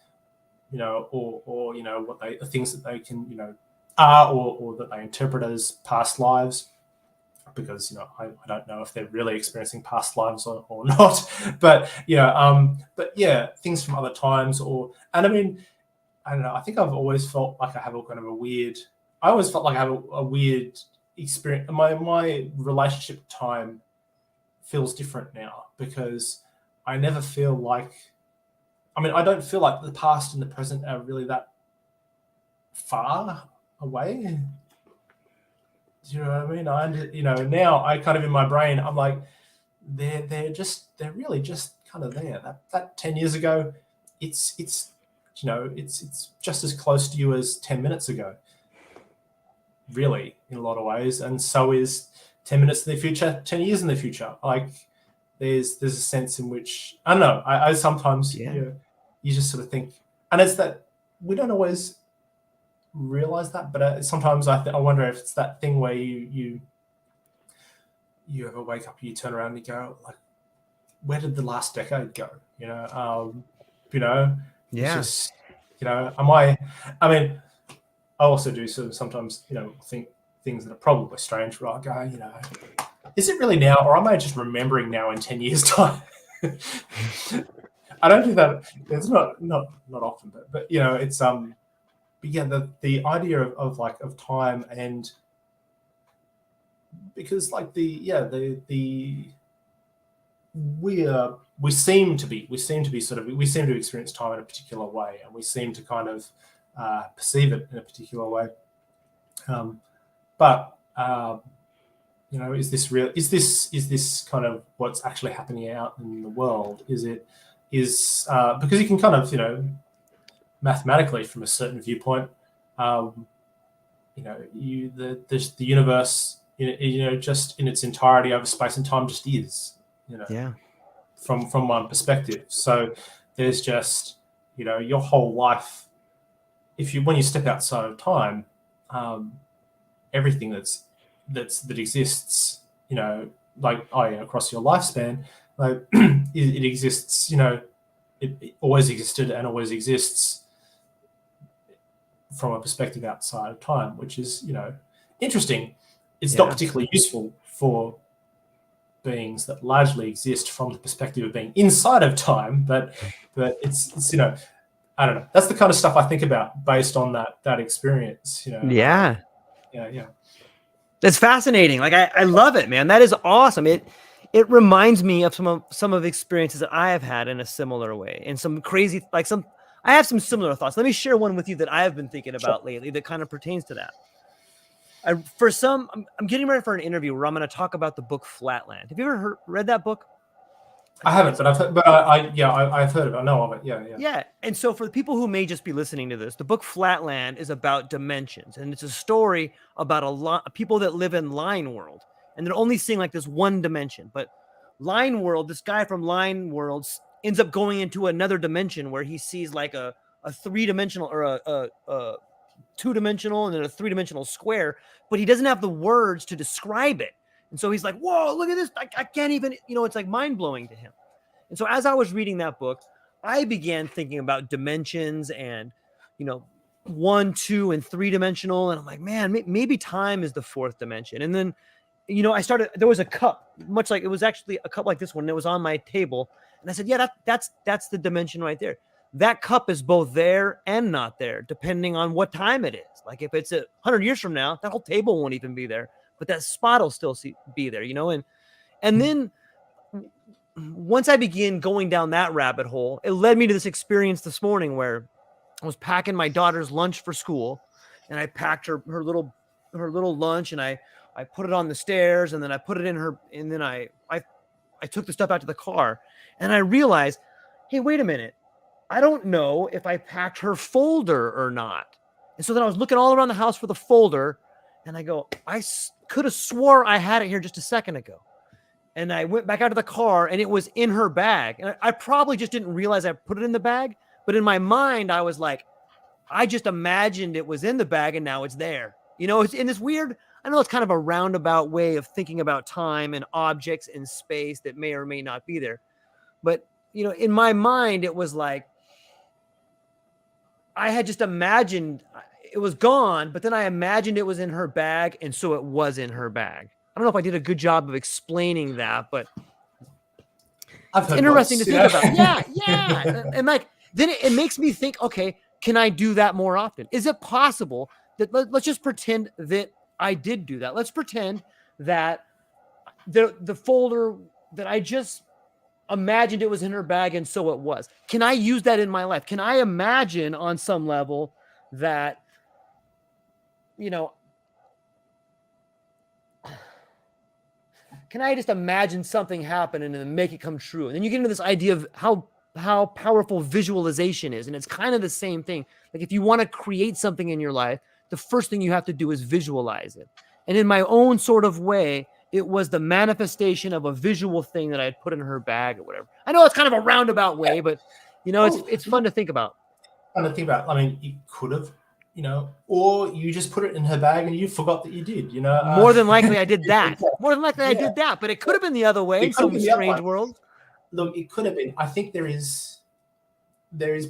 or the things that they can, are or that they interpret as past lives. Because I don't know if they're really experiencing past lives or not, but things from other times, and I mean, I don't know. I think I've always felt like I have a kind of a weird. I always felt like I have a weird experience. My relationship with time feels different now because I never feel like. I mean, I don't feel like the past and the present are really that far away. Do you know what I mean? Now I kind of in my brain, I'm like, they're really just kind of there. That 10 years ago, it's just as close to you as 10 minutes ago, really, in a lot of ways. And so is 10 minutes in the future, 10 years in the future. Like there's a sense in which, I don't know, I sometimes, you just sort of think, and it's that we don't always realize that, but sometimes I wonder if it's that thing where you ever wake up, you turn around and you go, like, where did the last decade go? It's just, I mean, I also do sort of sometimes, think things that are probably strange, where I go, is it really now, or am I just remembering now in 10 years time? I don't do that. It's not often, but it's but yeah, the idea of time, and because like we seem to experience time in a particular way, and we seem to kind of perceive it in a particular way. But is this real? Is this kind of what's actually happening out in the world? Because you can kind of mathematically, from a certain viewpoint, the universe, just in its entirety over space and time, just is, from one perspective. So there's just, your whole life. When you step outside of time, everything that exists, across your lifespan, like it exists, it always existed and always exists from a perspective outside of time, which is, interesting. It's not particularly useful for beings that largely exist from the perspective of being inside of time, but it's I don't know. That's the kind of stuff I think about based on that experience. Yeah. Yeah. That's fascinating. Like I love it, man. That is awesome. It reminds me of some of the experiences that I have had in a similar way, and some crazy, I have some similar thoughts. Let me share one with you that I have been thinking about lately that kind of pertains to that. I'm getting ready for an interview where I'm going to talk about the book Flatland. Have you ever read that book? I haven't, but I've heard of it. I know of it. Yeah. And so for the people who may just be listening to this, the book Flatland is about dimensions, and it's a story about a lot of people that live in Line World, and they're only seeing like this one dimension. But Line World, this guy from Line World ends up going into another dimension where he sees like a 3-dimensional or a 2-dimensional and then a 3-dimensional square, but he doesn't have the words to describe it. And so he's like, whoa, look at this. I can't even, it's like mind blowing to him. And so as I was reading that book, I began thinking about dimensions and, 1, 2, and 3-dimensional. And I'm like, man, maybe time is the 4th dimension. And then, there was a cup, much like it was actually a cup like this one that was on my table. And I said, yeah, that's the dimension right there. That cup is both there and not there, depending on what time it is. Like if it's 100 years from now, that whole table won't even be there, but that spot will still be there, and then once I began going down that rabbit hole, it led me to this experience this morning where I was packing my daughter's lunch for school, and I packed her little lunch, and I put it on the stairs, and then I put it in her, and then I took the stuff out to the car, and I realized, hey, wait a minute. I don't know if I packed her folder or not. And so then I was looking all around the house for the folder, and I go, I could have swore I had it here just a second ago. And I went back out to the car, and it was in her bag. And I probably just didn't realize I put it in the bag. But in my mind, I was like, I just imagined it was in the bag, and now it's there. You know, it's in this weird, I know it's kind of a roundabout way of thinking about time and objects in space that may or may not be there. But, you know, in my mind, it was like, I had just imagined it was gone, but then I imagined it was in her bag. And so it was in her bag. I don't know if I did a good job of explaining that, but it's interesting to think about. Yeah. And like, then it makes me think, okay, can I do that more often? Is it possible that let's just pretend that I did do that? Let's pretend that the folder that I just imagined it was in her bag, and so it was. Can I use that in my life? Can I imagine on some level that, you know, can I just imagine something happen and then make it come true? And then you get into this idea of how powerful visualization is. And it's kind of the same thing. Like if you want to create something in your life, the first thing you have to do is visualize it. And in my own sort of way, it was the manifestation of a visual thing that I had put in her bag or whatever. I know it's kind of a roundabout way, but you know, it's fun to think about. I mean, you could have, you know, or you just put it in her bag and you forgot that you did, you know. More than likely I did that. More than likely I did that, but it could have been the other way in some strange world. Look, it could have been. I think there is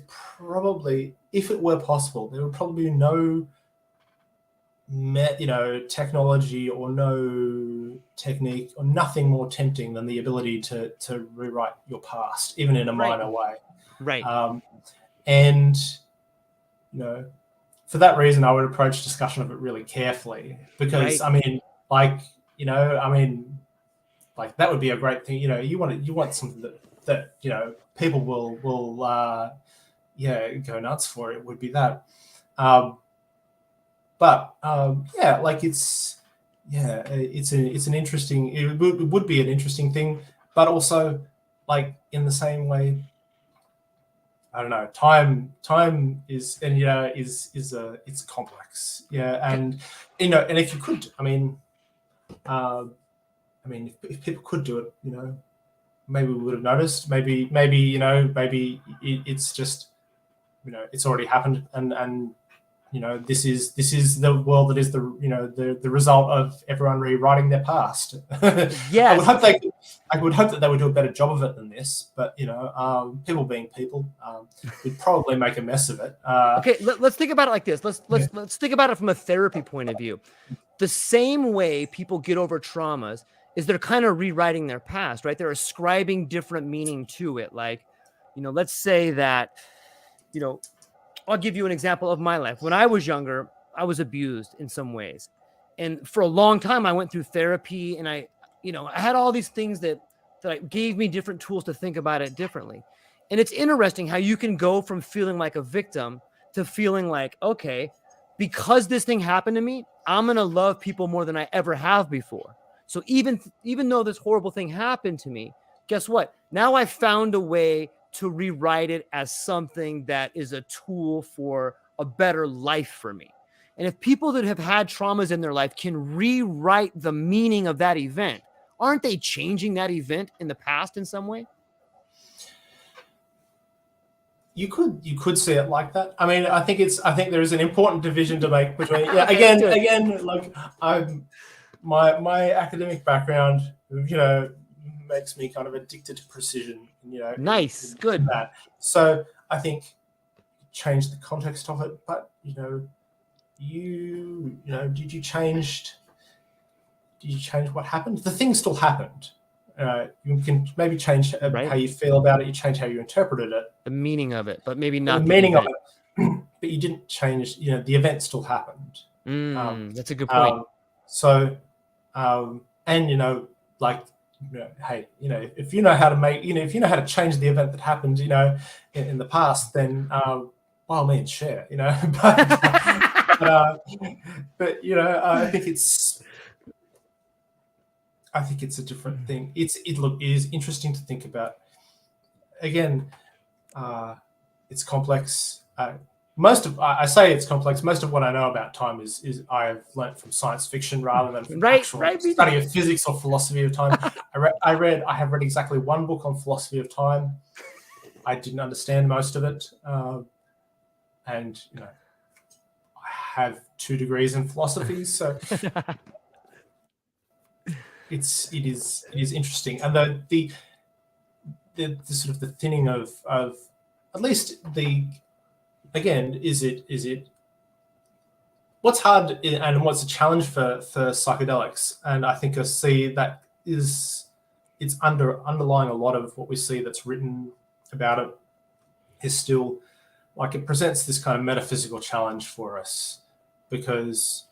probably, if it were possible, there would probably be no, you know, technology or no technique or nothing more tempting than the ability to rewrite your past, even in a minor way. Right. And, you know, for that reason, I would approach discussion of it really carefully because, I mean, like, you know, I mean, like that would be a great thing. You know, you want something that you know, people will go nuts for. It would be that. But like it's an interesting. It would be an interesting thing, but also like in the same way, I don't know. Time is it's complex. Yeah, and you know, and if you could, I mean, if people could do it, you know, maybe we would have noticed. Maybe you know, maybe it's just, you know, it's already happened, and you know, this is the world that is the, you know, the result of everyone rewriting their past. Yes. I would hope that they would do a better job of it than this, but you know, people being people, would probably make a mess of it. Okay, let's think about it like this. Let's think about it from a therapy point of view. The same way people get over traumas is they're kind of rewriting their past, right? They're ascribing different meaning to it. Like, you know, let's say that, you know, I'll give you an example of my life. When I was younger, I was abused in some ways. And for a long time, I went through therapy and I had all these things that gave me different tools to think about it differently. And it's interesting how you can go from feeling like a victim to feeling like, okay, because this thing happened to me, I'm going to love people more than I ever have before. So even though this horrible thing happened to me, guess what? Now I found a way to rewrite it as something that is a tool for a better life for me. And if people that have had traumas in their life can rewrite the meaning of that event, aren't they changing that event in the past in some way? You could see it like that. I mean, I think there is an important division to make between. Yeah, again, like my academic background, you know, makes me kind of addicted to precision. You know, nice, good. That. So I think change the context of it, but you know, did you change what happened? The thing still happened. You can maybe change how you feel about it. You change how you interpreted it, the meaning of it, but maybe not the meaning of it. But you didn't change. You know, the event still happened. That's a good point. And you know, like, you know, hey, you know, if you know how to make, you know, if you know how to change the event that happened, you know, in the past, then by all means share. You know, but you know, I think it's a different thing. It is interesting to think about. Again, it's complex. I say it's complex. Most of what I know about time is I've learnt from science fiction rather than from actual study of physics or philosophy of time. I have read exactly one book on philosophy of time. I didn't understand most of it, and you know, I have 2 degrees in philosophy, so it is interesting. And the sort of the thinning of at least is it what's hard and what's a challenge for psychedelics, and I think I see that it's underlying a lot of what we see that's written about it is still like it presents this kind of metaphysical challenge for us, because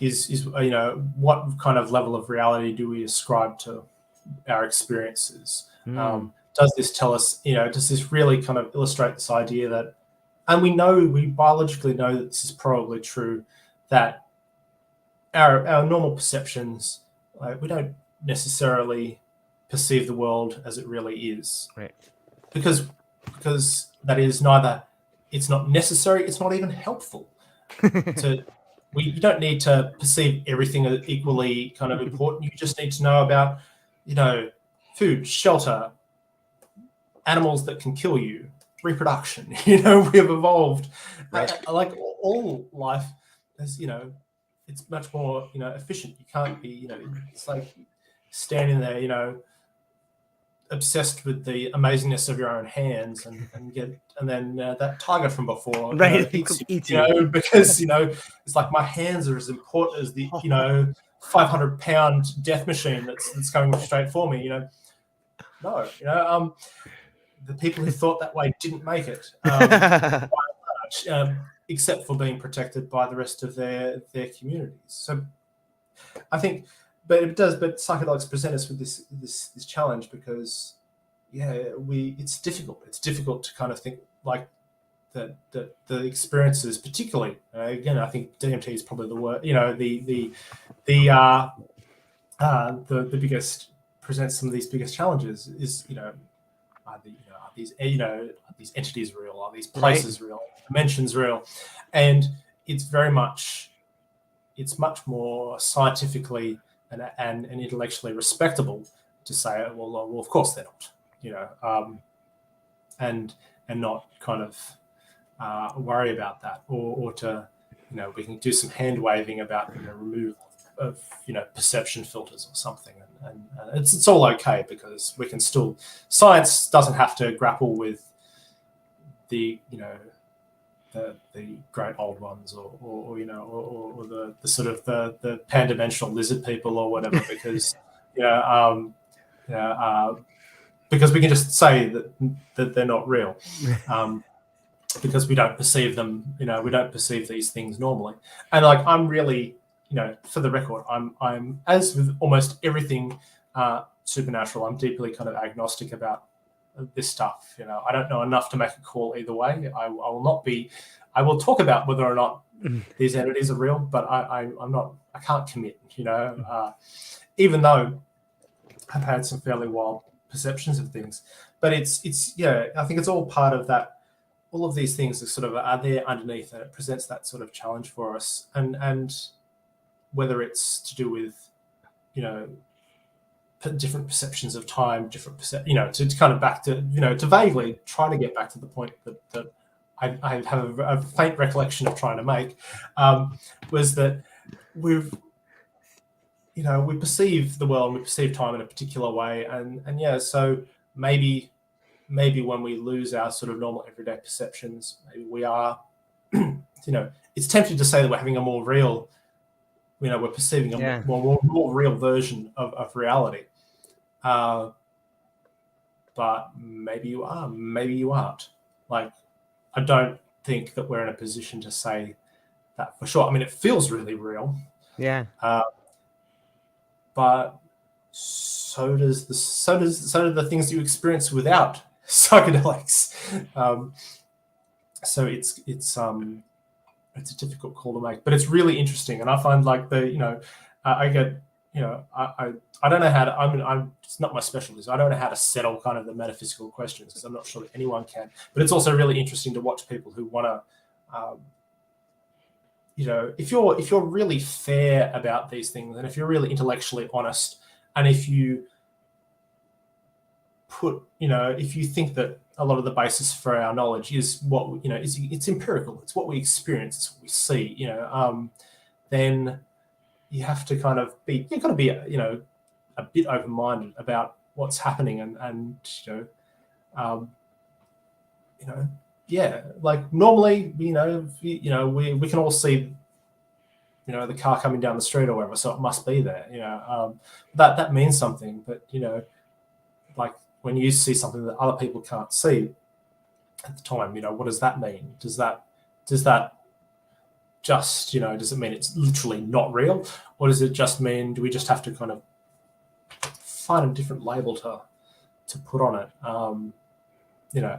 is what kind of level of reality do we ascribe to our experiences? Does this tell us, does this really kind of illustrate this idea that, and we biologically know that this is probably true, that our normal perceptions, we don't necessarily perceive the world as it really is, right? Because that is neither, it's not necessary, it's not even helpful. You don't need to perceive everything as equally kind of important. You just need to know about, food, shelter, animals that can kill you, reproduction. We have evolved. Right. Like all life, as it's much more efficient. You can't be it's like standing there obsessed with the amazingness of your own hands and then that tiger from before Right. eats Eats you, because it's like my hands are as important as the 500-pound death machine that's going straight for me. No, the people who thought that way didn't make it, by and large, except for being protected by the rest of their communities. So I think, but psychedelics present us with this challenge, because it's difficult. It's difficult to kind of think like that the experiences, particularly again, I think DMT is probably the word. The biggest, presents some of these biggest challenges is are these entities real? Are these places real? Dimensions real? And it's much more scientifically and intellectually respectable to say, well, of course they're not, and not kind of worry about that, or to, we can do some hand waving about removal of perception filters or something, and it's all okay, because we can still, science doesn't have to grapple with the the great old ones, or the sort of the pan-dimensional lizard people or whatever, because because we can just say that they're not real, because we don't perceive them, we don't perceive these things normally. And like, I'm really, for the record, I'm as with almost everything supernatural, I'm deeply kind of agnostic about this stuff. I don't know enough to make a call either way. I will talk about whether or not these entities are real, but I can't commit, even though I've had some fairly wild perceptions of things. But it's I think it's all part of that. All of these things are there underneath, and it presents that sort of challenge for us. And whether it's to do with, different perceptions of time, different to kind of back to, to vaguely try to get back to the point that I have a faint recollection of trying to make, was that we perceive the world, we perceive time in a particular way, and so maybe when we lose our sort of normal everyday perceptions, maybe we are, it's tempting to say that we're having a more real, we're perceiving a more real version of reality. But maybe you are, maybe you aren't. Like, I don't think that we're in a position to say that for sure. I mean, it feels really real. Yeah. But so do the things you experience without psychedelics. So it's a difficult call to make, but it's really interesting, and I find like I get I don't know how to. I'm it's not my specialty. I don't know how to settle kind of the metaphysical questions, because I'm not sure that anyone can. But it's also really interesting to watch people who want to, if you're really fair about these things, and if you're really intellectually honest, and if you put, if you think that a lot of the basis for our knowledge is what, it's empirical, it's what we experience, it's what we see, then you have to kind of you've got to be, a bit open-minded about what's happening, and yeah, like normally, we can all see, the car coming down the street or whatever, so it must be there, that means something. But, like when you see something that other people can't see at the time, what does that mean? Does that just, does it mean it's literally not real? Or does it just mean, do we just have to kind of find a different label to put on it?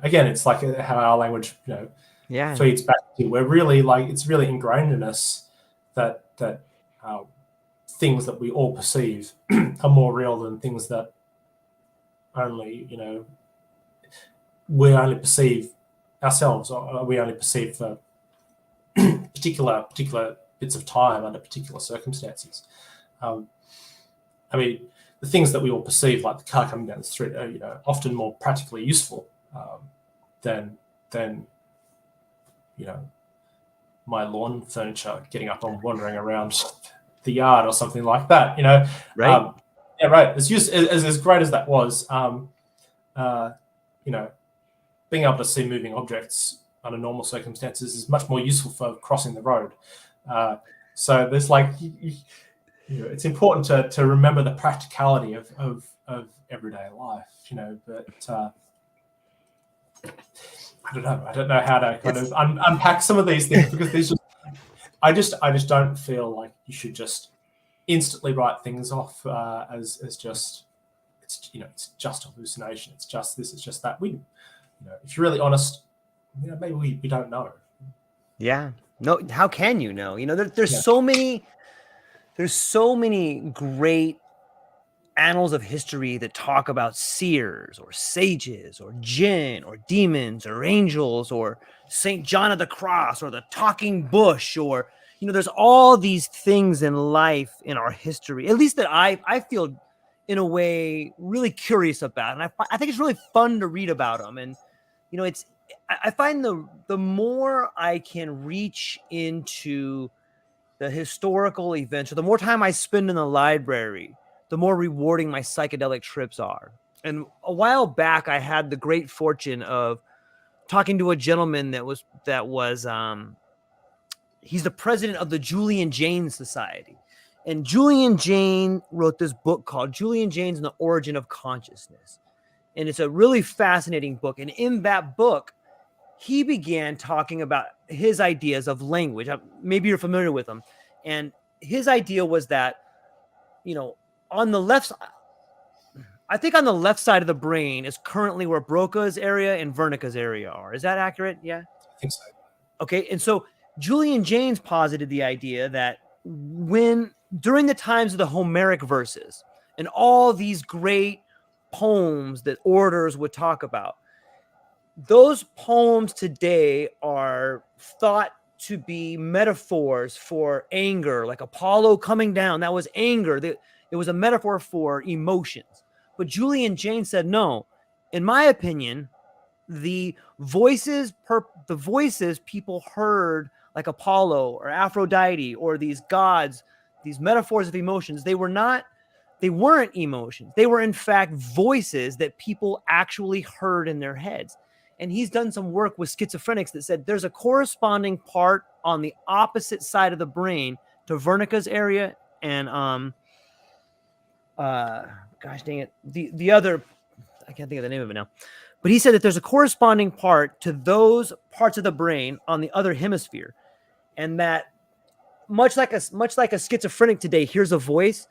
Again, it's like how our language, feeds back to. We're really it's really ingrained in us that things that we all perceive are more real than things that only, we only perceive ourselves, or we only perceive for particular bits of time under particular circumstances. I mean, the things that we all perceive, like the car coming down the street, are, often more practically useful than my lawn furniture getting up and wandering around the yard or something like that. Right. Yeah, right. As great as that was, being able to see moving objects under normal circumstances is much more useful for crossing the road. So there's it's important to remember the practicality of everyday life, but I don't know how to kind of unpack some of these things, because I just don't feel like you should just instantly write things off as just, it's just hallucination, it's just this, it's just that. If you're really honest, maybe we don't know. Yeah. No, how can you know? There's so many great annals of history that talk about seers or sages or jinn or demons or angels or St. John of the Cross or the talking bush, or there's all these things in life, in our history, at least that I feel in a way really curious about, and I think it's really fun to read about them. And I find the more I can reach into the historical events, or the more time I spend in the library, the more rewarding my psychedelic trips are. And a while back, I had the great fortune of talking to a gentleman that was he's the president of the Julian Jaynes Society. And Julian Jaynes wrote this book called Julian Jaynes and the Origin of Consciousness. And it's a really fascinating book. And in that book, he began talking about his ideas of language. Maybe you're familiar with them. And his idea was that, on the left, I think on the left side of the brain is currently where Broca's area and Wernicke's area are. Is that accurate? Yeah. I think so. Okay. And so Julian Jaynes posited the idea that during the times of the Homeric verses and all these great poems that orators would talk about, those poems today are thought to be metaphors for anger, like Apollo coming down. That was anger. It was a metaphor for emotions. But Julian Jaynes said, no, in my opinion, the voices people heard, like Apollo or Aphrodite or these gods, these metaphors of emotions, they weren't emotions. They were in fact voices that people actually heard in their heads. And he's done some work with schizophrenics that said there's a corresponding part on the opposite side of the brain to Wernicke's area and gosh dang it, the other, I can't think of the name of it now. But he said that there's a corresponding part to those parts of the brain on the other hemisphere, and that much like a schizophrenic today hears a voice,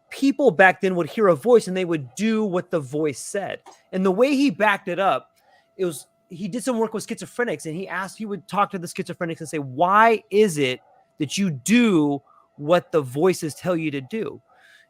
people back then would hear a voice and they would do what the voice said. And the way he backed it up, he did some work with schizophrenics, and he would talk to the schizophrenics and say, why is it that you do what the voices tell you to do?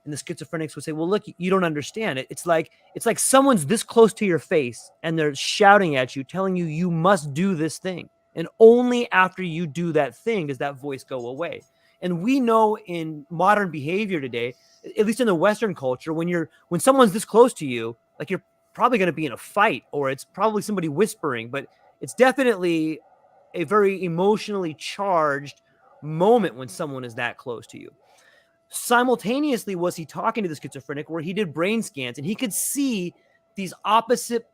And the schizophrenics would say, well, look, you don't understand it. It's like someone's this close to your face and they're shouting at you, telling you, you must do this thing. And only after you do that thing does that voice go away. And we know in modern behavior today, at least in the Western culture, when someone's this close to you, like probably going to be in a fight, or it's probably somebody whispering, but it's definitely a very emotionally charged moment when someone is that close to you. Simultaneously, was he talking to the schizophrenic where he did brain scans and he could see these opposite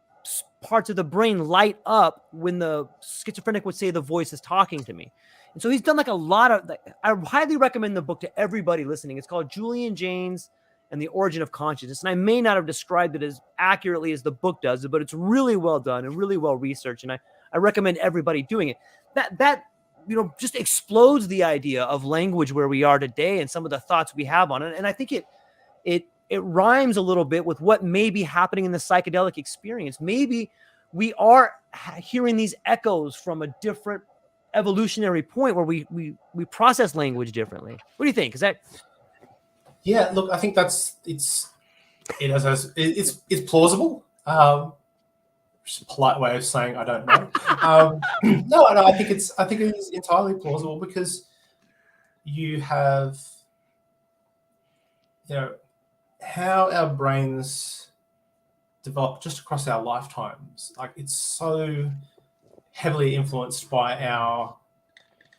parts of the brain light up when the schizophrenic would say the voice is talking to me. And so he's done like a lot of, I highly recommend the book to everybody listening. It's called Julian Jaynes and the Origin of Consciousness. And I may not have described it as accurately as the book does, but it's really well done and really well researched. And I recommend everybody doing it. That just explodes the idea of language where we are today and some of the thoughts we have on it. And I think it rhymes a little bit with what may be happening in the psychedelic experience. Maybe we are hearing these echoes from a different evolutionary point where we process language differently. What do you think? Is that? Yeah, look, I think it's plausible. Just a polite way of saying I don't know. No, I think it is entirely plausible, because you have, how our brains develop just across our lifetimes. Like, it's so heavily influenced by our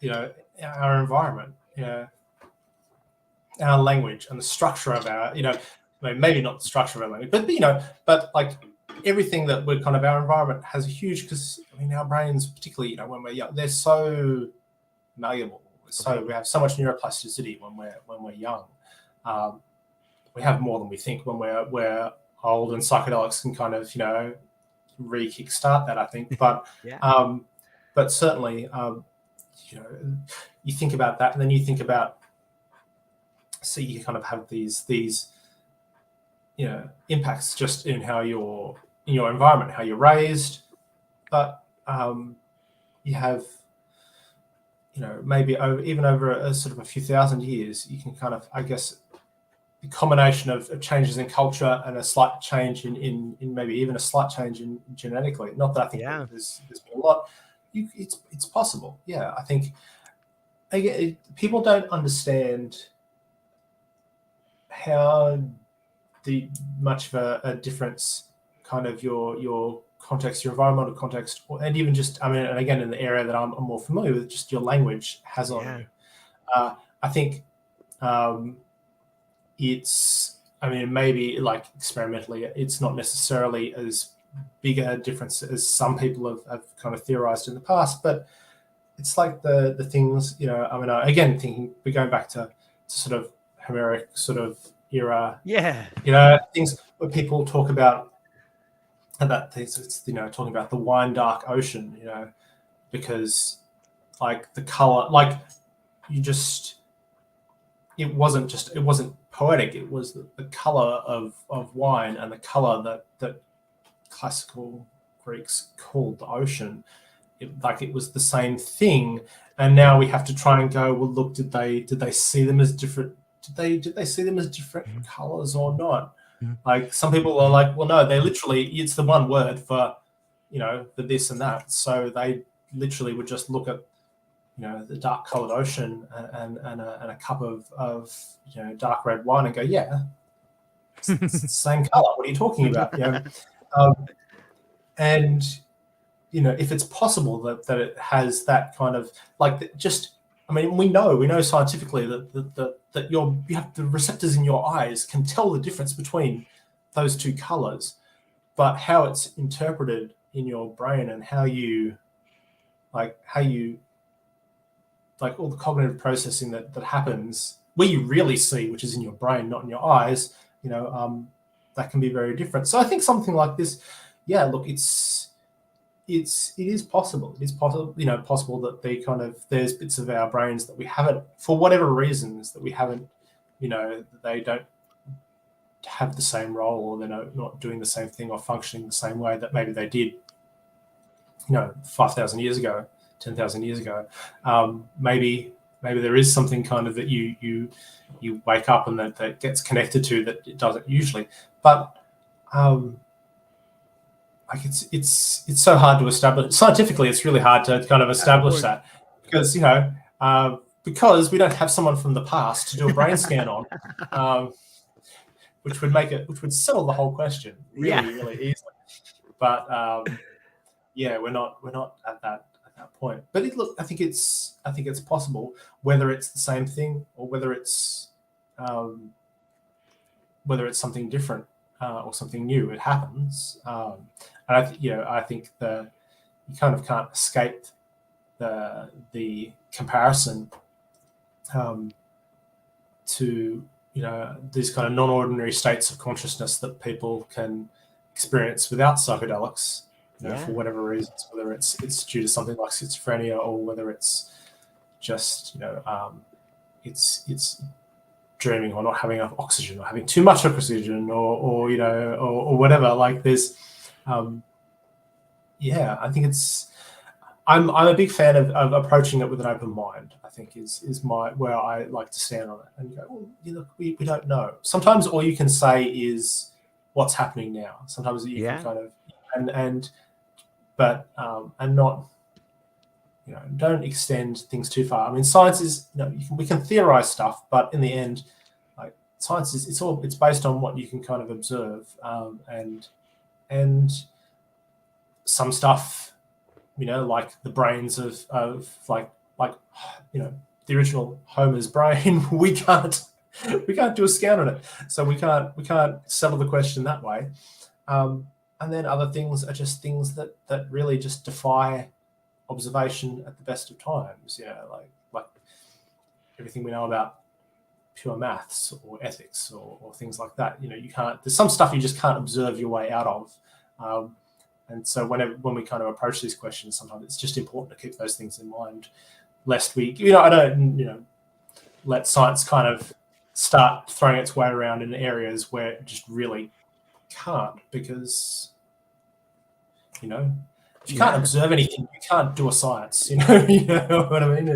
environment, our language and the structure of our, maybe not the structure of our language, but like everything that we're kind of, our environment has a huge, because our brains, particularly, when we're young, they're so malleable. So we have so much neuroplasticity when we're young. We have more than we think when we're old, and psychedelics can kind of, re-kickstart that, I think. But Yeah. But certainly, you think about that, and then you think about, so you kind of have these impacts just in how you're in your environment, how you're raised, but you have, maybe over a sort of a few thousand years, you can kind of, I guess, the combination of changes in culture and a slight change in maybe even a slight change in genetically. Not that I think there's been a lot. It's possible. Yeah, I think people don't understand how much of a difference kind of your context, your environmental context, and even just, and again, in the area that I'm more familiar with, just your language has on you. I think it's, maybe like experimentally, it's not necessarily as big a difference as some people have kind of theorized in the past, but it's like the things, again, thinking, we're going back to sort of Homeric sort of era, things where people talk about that, it's talking about the wine dark ocean, because like the color, like it wasn't poetic, it was the color of wine and the color that classical Greeks called the ocean. It was the same thing, and now we have to try and go, well, look, did they see them as different? Did they see them as different colors or not? Like, some people are like, well, no, they literally, it's the one word for, for this and that. So they literally would just look at, the dark colored ocean and a cup of dark red wine and go, yeah, it's the same color. What are you talking about? And if it's possible that it has that kind of, like, just, we know scientifically that you have the receptors in your eyes can tell the difference between those two colors, but how it's interpreted in your brain and how you all the cognitive processing that happens where you really see, which is in your brain, not in your eyes, that can be very different. So I think something like this, yeah, look, it is possible. It is possible, possible that there's bits of our brains that we haven't, for whatever reasons, that we haven't, they don't have the same role, or they're not doing the same thing or functioning the same way that maybe they did, 5,000 years ago, 10,000 years ago. Maybe there is something kind of that you wake up and that gets connected to that it doesn't usually. But it's so hard to establish scientifically. It's really hard to kind of establish that, because because we don't have someone from the past to do a brain scan on, which would settle the whole question really easily. but yeah, we're not at that point. But I think it's possible, whether it's the same thing or whether it's something different or something new. It happens, and I think that you kind of can't escape the comparison to these kind of non-ordinary states of consciousness that people can experience without psychedelics, for whatever reasons, whether it's due to something like schizophrenia or whether it's just it's dreaming or not having enough oxygen or having too much oxygen or whatever. Like there's I think I'm a big fan of approaching it with an open mind. I think is where I like to stand on it and go, well, we don't know. Sometimes all you can say is what's happening now. Sometimes you can kind of and not don't extend things too far. I mean, science is we can theorize stuff, but in the end, like science is it's based on what you can kind of observe, and some stuff, like the brains of like the original Homer's brain, we can't do a scan on it, so we can't settle the question that way. And then other things are just things that really just defy observation at the best of times. Like everything we know about pure maths or ethics or things like that. You can't. There's some stuff you just can't observe your way out of. And so when we kind of approach these questions, sometimes it's just important to keep those things in mind, lest we, I don't, let science kind of start throwing its way around in areas where it just really can't, because, if you can't observe anything, you can't do a science. You know what I mean?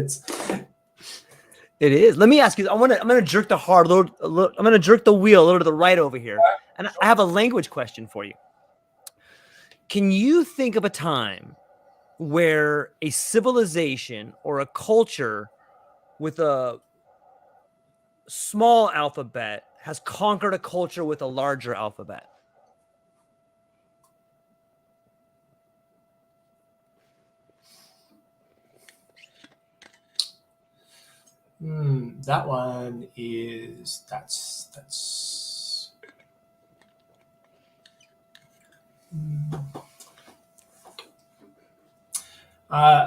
It is. Let me ask you. I'm gonna jerk the I'm gonna jerk the wheel a little to the right over here, and I have a language question for you. Can you think of a time where a civilization or a culture with a small alphabet has conquered a culture with a larger alphabet? That one is that's.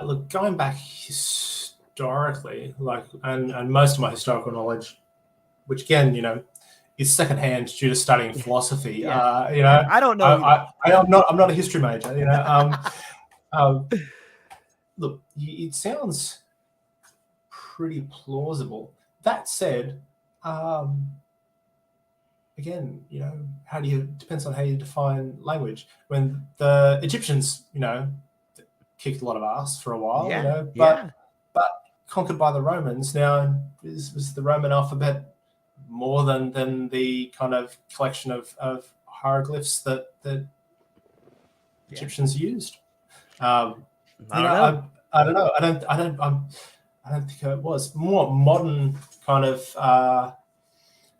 Look, going back historically, and most of my historical knowledge, which again, is secondhand due to studying philosophy. I don't know. I'm not a history major. Look, it sounds pretty plausible. That said, again, depends on how you define language. When the Egyptians, kicked a lot of ass for a while, but conquered by the Romans. Now, was the Roman alphabet more than the kind of collection of hieroglyphs that Egyptians used? I don't know. I don't think it was. More modern kind of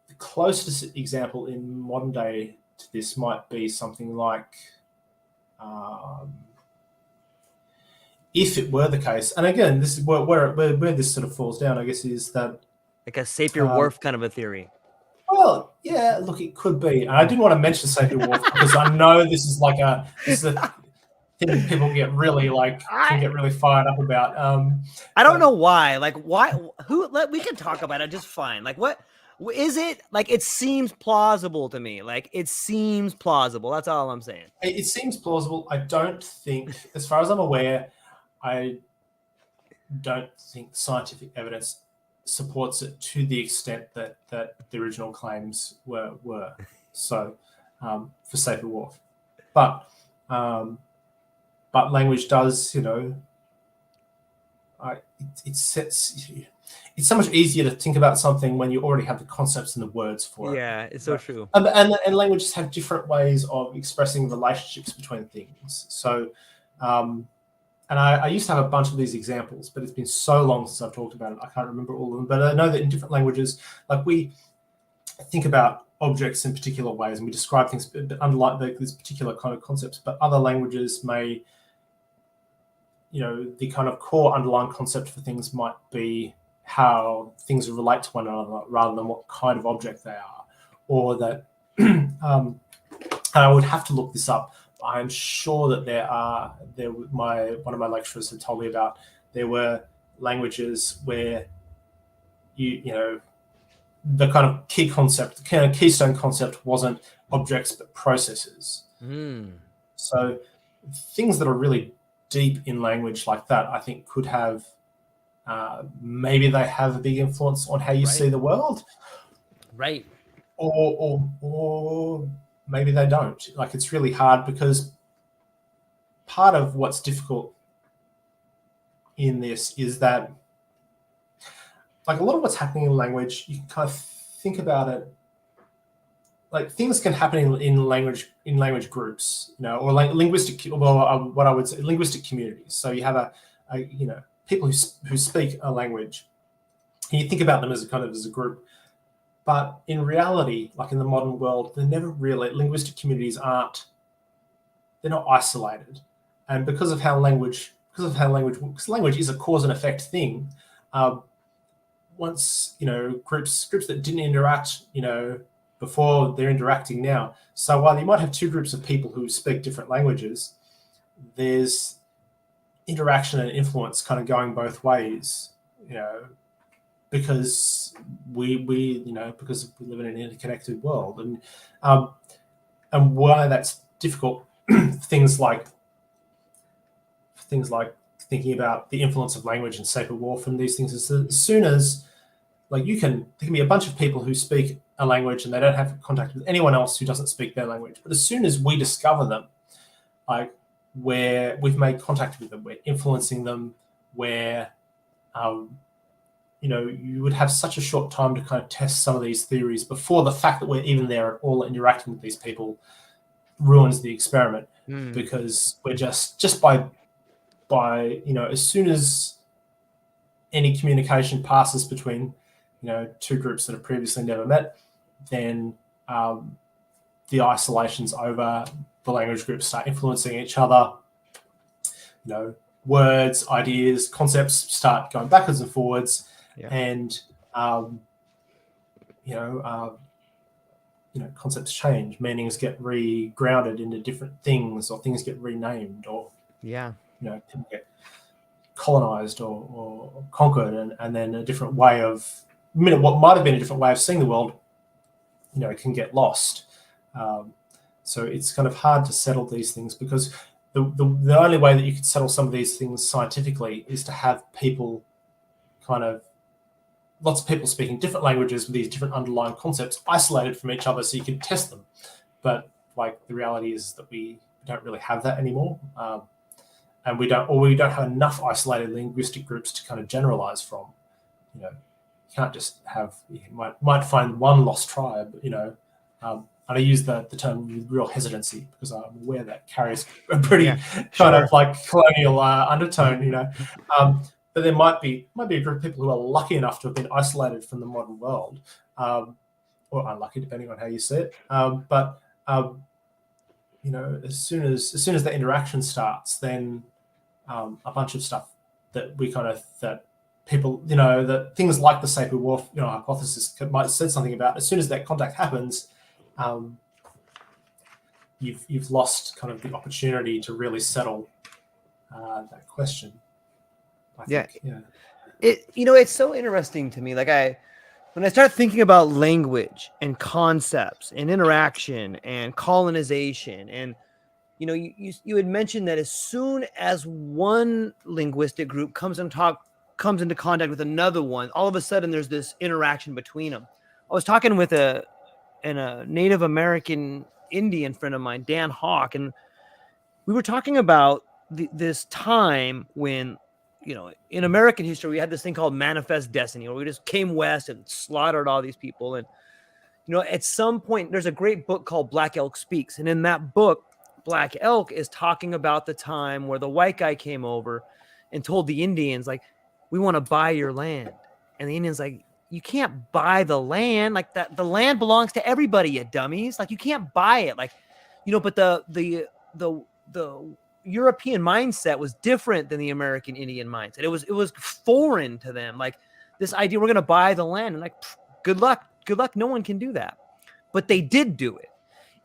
the closest example in modern day to this might be something like, if it were the case, and again, this is where this sort of falls down, I guess, is that like a Sapir-Whorf kind of a theory. Well, yeah, look, it could be. And I didn't want to mention Sapir-Whorf because I know this is a thing people get really fired up about. I don't know why. Like, why? We can talk about it just fine. Like, what is it? Like, it seems plausible to me. Like, it seems plausible. That's all I'm saying. It seems plausible. I don't think, as far as I'm aware, I don't think scientific evidence supports it to the extent that the original claims were. So, for Sapir-Whorf, but language does, it's so much easier to think about something when you already have the concepts and the words for it. Yeah, it's so true. And languages have different ways of expressing relationships between things. So, and I used to have a bunch of these examples, but it's been so long since I've talked about it, I can't remember all of them. But I know that in different languages, like we think about objects in particular ways, and we describe things unlike these particular kind of concepts. But other languages may, the kind of core underlying concept for things might be how things relate to one another rather than what kind of object they are, or that. And I would have to look this up. I'm sure that one of my lecturers had told me about there were languages where the kind of keystone concept wasn't objects but processes. So things that are really deep in language like that, I think, could have maybe they have a big influence on how you see the world, right? Or maybe they don't. Like, it's really hard because part of what's difficult in this is that, like, a lot of what's happening in language, you can kind of think about it like things can happen in language groups, or like linguistic communities. So you have people who speak a language, and you think about them as a group. But in reality, like in the modern world, they're never really, linguistic communities they're not isolated. And because language is a cause and effect thing, once, groups that didn't interact, before, they're interacting now. So while you might have two groups of people who speak different languages, there's interaction and influence kind of going both ways, because because we live in an interconnected world, and why that's difficult. things like thinking about the influence of language and Sapir-Whorf and these things is that as soon as, like, there can be a bunch of people who speak a language and they don't have contact with anyone else who doesn't speak their language, but as soon as we discover them, like, where we've made contact with them, we're influencing them, where you would have such a short time to kind of test some of these theories before the fact that we're even there at all interacting with these people ruins the experiment. Because we're just by as soon as any communication passes between two groups that have previously never met, then the isolation's over. The language groups start influencing each other. Words, ideas, concepts start going backwards and forwards, and concepts change. Meanings get re-grounded into different things, or things get renamed, or people get colonized or conquered, and then a different way of what might have been a different way of seeing the world, can get lost. So it's kind of hard to settle these things, because the only way that you could settle some of these things scientifically is to have people lots of people speaking different languages with these different underlying concepts isolated from each other so you can test them. But like, the reality is that we don't really have that anymore. And we don't have enough isolated linguistic groups to kind of generalize from. You can't just have, you might find one lost tribe, and I use the term with real hesitancy because I'm aware that carries a pretty of like colonial undertone, but there might be a group of people who are lucky enough to have been isolated from the modern world, or unlucky, depending on how you see it. But as soon as the interaction starts, then a bunch of stuff that people, that things like the Sapir-Whorf hypothesis might have said something about. As soon as that contact happens, you've lost kind of the opportunity to really settle that question. I think. It's so interesting to me. Like, when I start thinking about language and concepts and interaction and colonization, and you had mentioned that as soon as one linguistic group comes into contact with another one, all of a sudden there's this interaction between them. I was talking with a Native American Indian friend of mine, Dan Hawk, and we were talking about this time when, in American history, we had this thing called manifest destiny, where we just came west and slaughtered all these people. And, at some point, there's a great book called Black Elk Speaks. And in that book, Black Elk is talking about the time where the white guy came over and told the Indians, like, we want to buy your land. And the Indians, like, you can't buy the land. Like that, the land belongs to everybody, you dummies. Like you can't buy it. Like, but the European mindset was different than the American Indian mindset. It was foreign to them. Like this idea, we're going to buy the land, and like, good luck. No one can do that, but they did do it.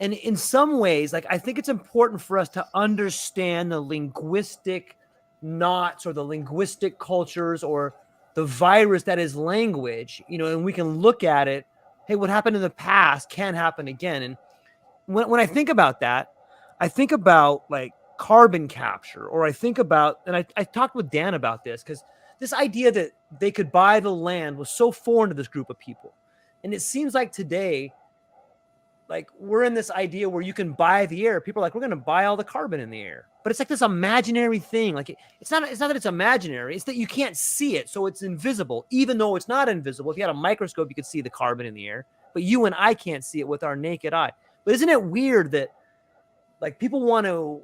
And in some ways, like, I think it's important for us to understand the linguistic knots or the linguistic cultures or the virus that is language, and we can look at it. Hey, what happened in the past can happen again. And when I think about that, I think about like carbon capture, or I think about, and I talked with Dan about this, because this idea that they could buy the land was so foreign to this group of people. And it seems like today, like, we're in this idea where you can buy the air. People are like, we're going to buy all the carbon in the air. But it's like this imaginary thing. Like, it's not that it's imaginary. It's that you can't see it. So it's invisible, even though it's not invisible. If you had a microscope, you could see the carbon in the air. But you and I can't see it with our naked eye. But isn't it weird that, like, people want to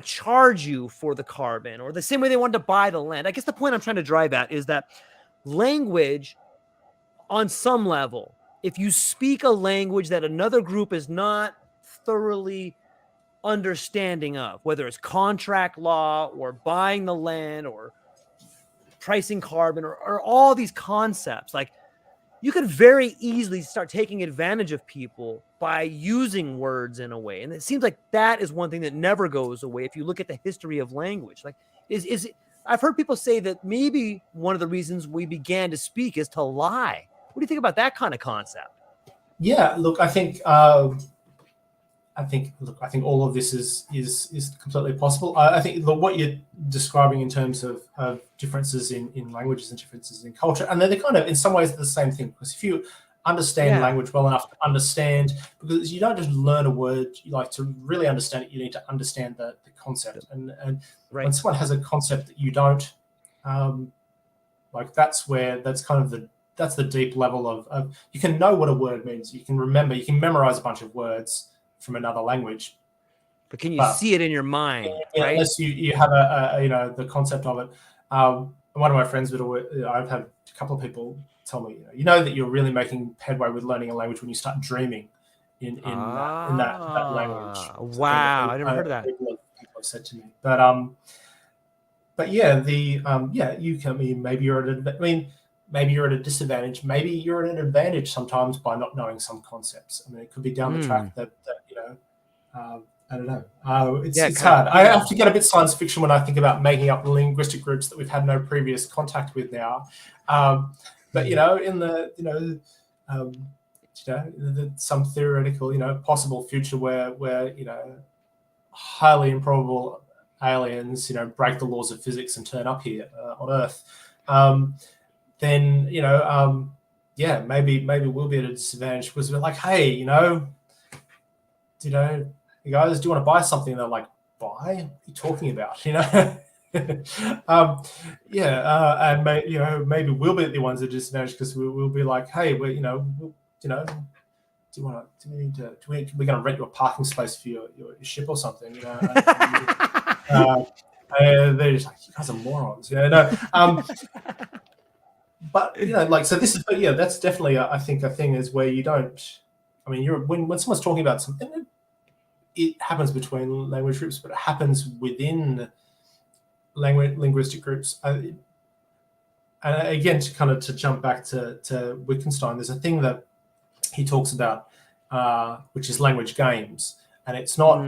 charge you for the carbon, or the same way they wanted to buy the land? I guess the point I'm trying to drive at is that language, on some level, if you speak a language that another group is not thoroughly understanding of, whether it's contract law or buying the land or pricing carbon or all these concepts, like, you could very easily start taking advantage of people by using words in a way. And it seems like that is one thing that never goes away if you look at the history of language. Like, I've heard people say that maybe one of the reasons we began to speak is to lie. What do you think about that kind of concept? Yeah, look, I think all of this is completely possible. I think what you're describing in terms of differences in languages and differences in culture, and they're kind of in some ways the same thing. Because if you understand language well enough to understand, because you don't just learn a word, you like to really understand it. You need to understand the concept, and Right. When someone has a concept that you don't, that's the deep level of you can know what a word means. You can remember, you can memorize a bunch of words from another language, but can you see it in your mind? Right? Unless you have the concept of it. One of my friends I've had a couple of people tell me, that you're really making headway with learning a language when you start dreaming in that language. Wow, I never heard of that. People have said to me, but yeah, you can. Maybe you're at a disadvantage. Maybe you're at an advantage sometimes by not knowing some concepts. I mean, it could be down the track that I don't know. It's hard. I have to get a bit science fiction when I think about making up linguistic groups that we've had no previous contact with now. But in the some theoretical possible future where highly improbable aliens break the laws of physics and turn up here on Earth. Then maybe we'll be at a disadvantage because we're like, hey, you guys, do you want to buy something? And they're like, buy? What are you talking about? And maybe we'll be the ones at a disadvantage because we'll be like, hey, we're we're going to rent you a parking space for your ship or something, they're just like, you guys are morons, but so this is, but yeah, that's definitely I think a thing is where you don't. I mean, when someone's talking about something, it happens between language groups, but it happens within linguistic groups. And again, to jump back to Wittgenstein, there's a thing that he talks about, which is language games, and it's not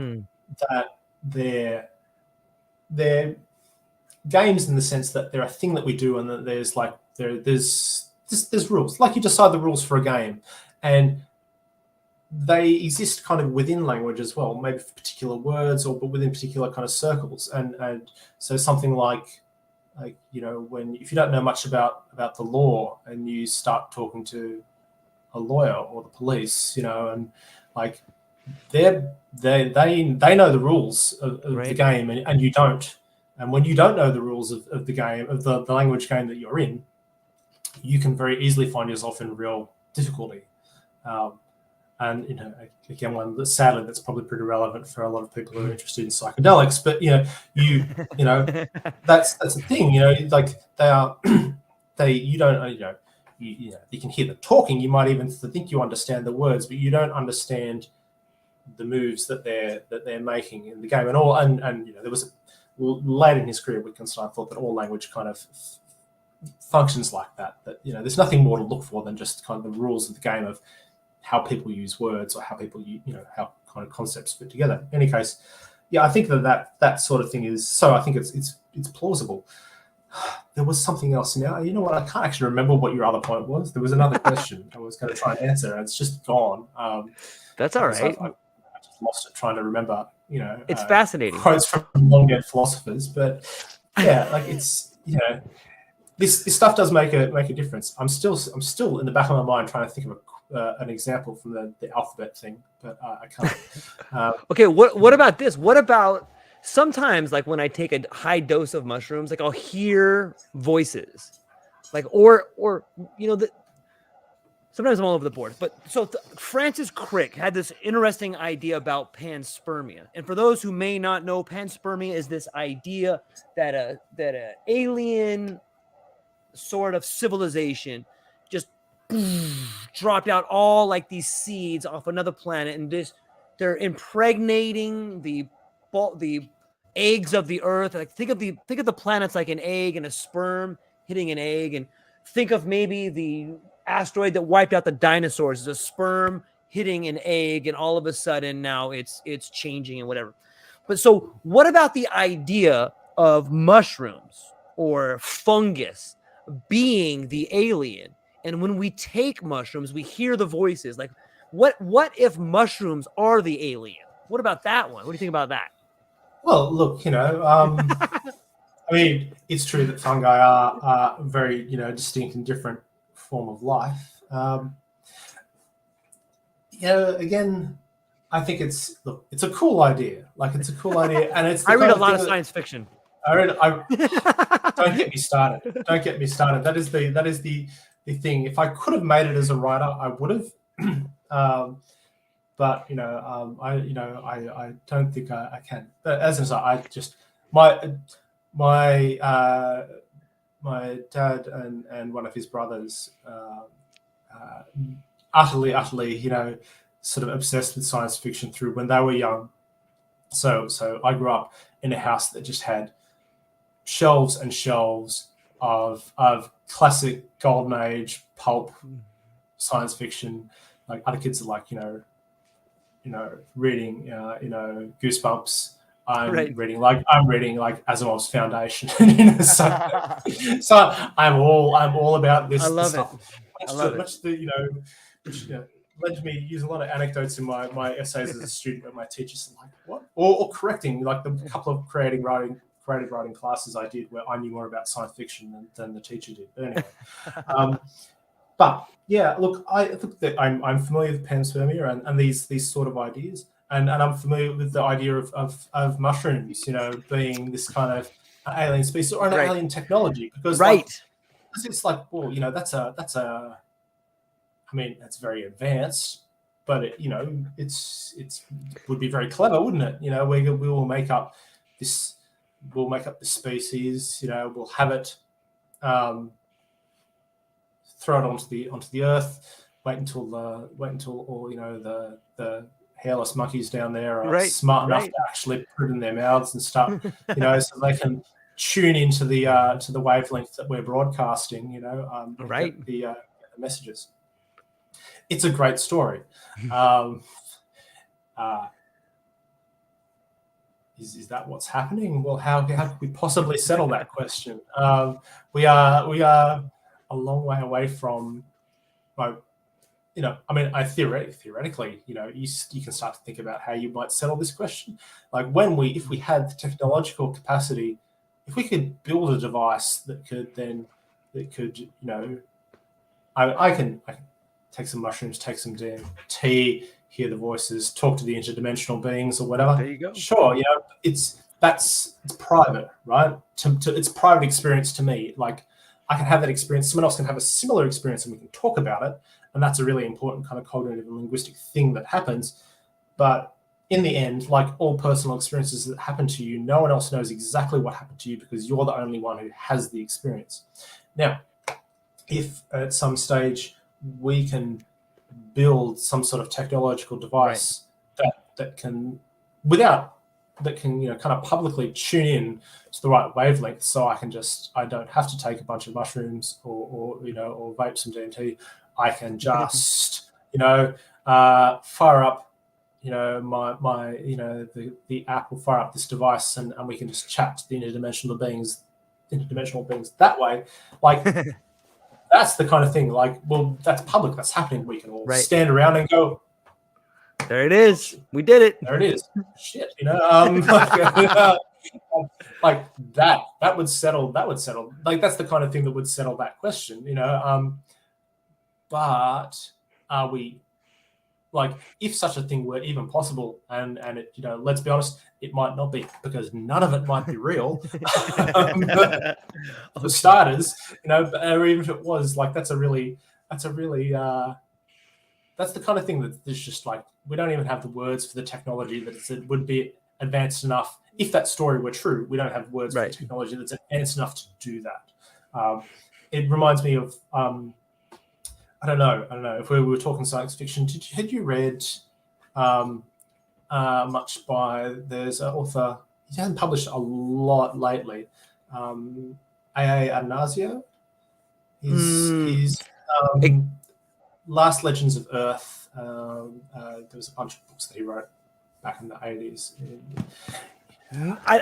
that they're games in the sense that they're a thing that we do, and that there's rules. Like, you decide the rules for a game, and they exist kind of within language as well, maybe for particular words but within particular kind of circles. And so something like when, if you don't know much about the law and you start talking to a lawyer or the police, and like they know the rules of the game, and you don't. And when you don't know the rules of the game, of the language game that you're in, you can very easily find yourself in real difficulty. And again, sadly, that's probably pretty relevant for a lot of people who are interested in psychedelics. But that's the thing. Like, they are you don't you can hear them talking. You might even think you understand the words, but you don't understand the moves that they're making in the game. And there was late in his career, Wittgenstein thought that all language kind of functions like that. That there's nothing more to look for than just kind of the rules of the game of how people use words or how people how kind of concepts fit together. In any case, I think that sort of thing is so. I think it's plausible. There was something else now. You know what? I can't actually remember what your other point was. There was another question I was going to try and answer, and it's just gone. That's all right. I just lost it trying to remember. It's fascinating. Quotes from long dead philosophers, but it's this stuff does make a difference. I'm still in the back of my mind trying to think of an example from the alphabet thing, but I can't. Okay, what about this? What about sometimes, like when I take a high dose of mushrooms, like I'll hear voices, like or sometimes I'm all over the board. But so Francis Crick had this interesting idea about panspermia, and for those who may not know, panspermia is this idea that a alien sort of civilization just dropped out all like these seeds off another planet, and they're impregnating the eggs of the earth. Like think of the planets like an egg and a sperm hitting an egg, and think of maybe the asteroid that wiped out the dinosaurs as a sperm hitting an egg, and all of a sudden now it's changing and whatever. But so what about the idea of mushrooms or fungus being the alien? And when we take mushrooms, we hear the voices. Like what if mushrooms are the alien? What about that one? What do you think about that? Well, look, I mean, it's true that fungi are very, distinct and different form of life. Again, I think it's a cool idea. Like it's a cool idea, and it's. I read a lot of science fiction. Don't get me started. Don't get me started. That is the thing. If I could have made it as a writer, I would have. But I don't think I can. But as I said, I just my dad and one of his brothers utterly sort of obsessed with science fiction through when they were young. So I grew up in a house that just had shelves and shelves of classic golden age pulp science fiction. Like other kids are like reading Goosebumps. I'm reading like Asimov's Foundation. So I'm all about this. I love stuff. it. I love it. Led to me use a lot of anecdotes in my essays as a student, where my teachers are like, "What?" or correcting, like the couple of creative writing classes I did where I knew more about science fiction than the teacher did. But anyway, but yeah, look, I think that I'm familiar with panspermia and these sort of ideas, and I'm familiar with the idea of mushrooms, being this kind of alien species or an alien technology, because it's like, well, that's a. I mean, that's very advanced, but it's would be very clever, wouldn't it? We will make up this. We'll make up the species. We'll have it. Throw it onto the earth. Wait until all the hairless monkeys down there are smart enough to actually put it in their mouths and stuff. So they can tune into the wavelength that we're broadcasting. Get the messages. It's a great story. Is that what's happening? Well, how could we possibly settle that question? We are a long way away from, I mean, theoretically, you can start to think about how you might settle this question. Like if we had the technological capacity, if we could build a device that could, I can take some mushrooms, take some DMT, hear the voices, talk to the interdimensional beings or whatever. There you go. Sure, it's private, right? It's private experience to me. Like I can have that experience. Someone else can have a similar experience, and we can talk about it. And that's a really important kind of cognitive and linguistic thing that happens. But in the end, like all personal experiences that happen to you, no one else knows exactly what happened to you because you're the only one who has the experience. Now, if at some stage we can build some sort of technological device that can kind of publicly tune in to the right wavelength, so I don't have to take a bunch of mushrooms or vape some DMT. I can just fire up the app will fire up this device, and we can just chat to the interdimensional beings that way. Like that's the kind of thing, like, well, that's public, that's happening. We can all stand around and go, there it is. We did it. there it is. Shit, like that would settle. Like that's the kind of thing that would settle that question, but are we, like, if such a thing were even possible, and it, let's be honest, it might not be, because none of it might be real. For starters, or even if it was, like, that's the kind of thing that there's just, like, we don't even have the words for the technology that it would be advanced enough. If that story were true, we don't have words for the technology that's advanced enough to do that. It reminds me of, I don't know if we were talking science fiction. Had you read much by, there's an author, he hasn't published a lot lately, A.A. Atanasio. He's Last Legends of Earth. There was a bunch of books that he wrote back in the 80s.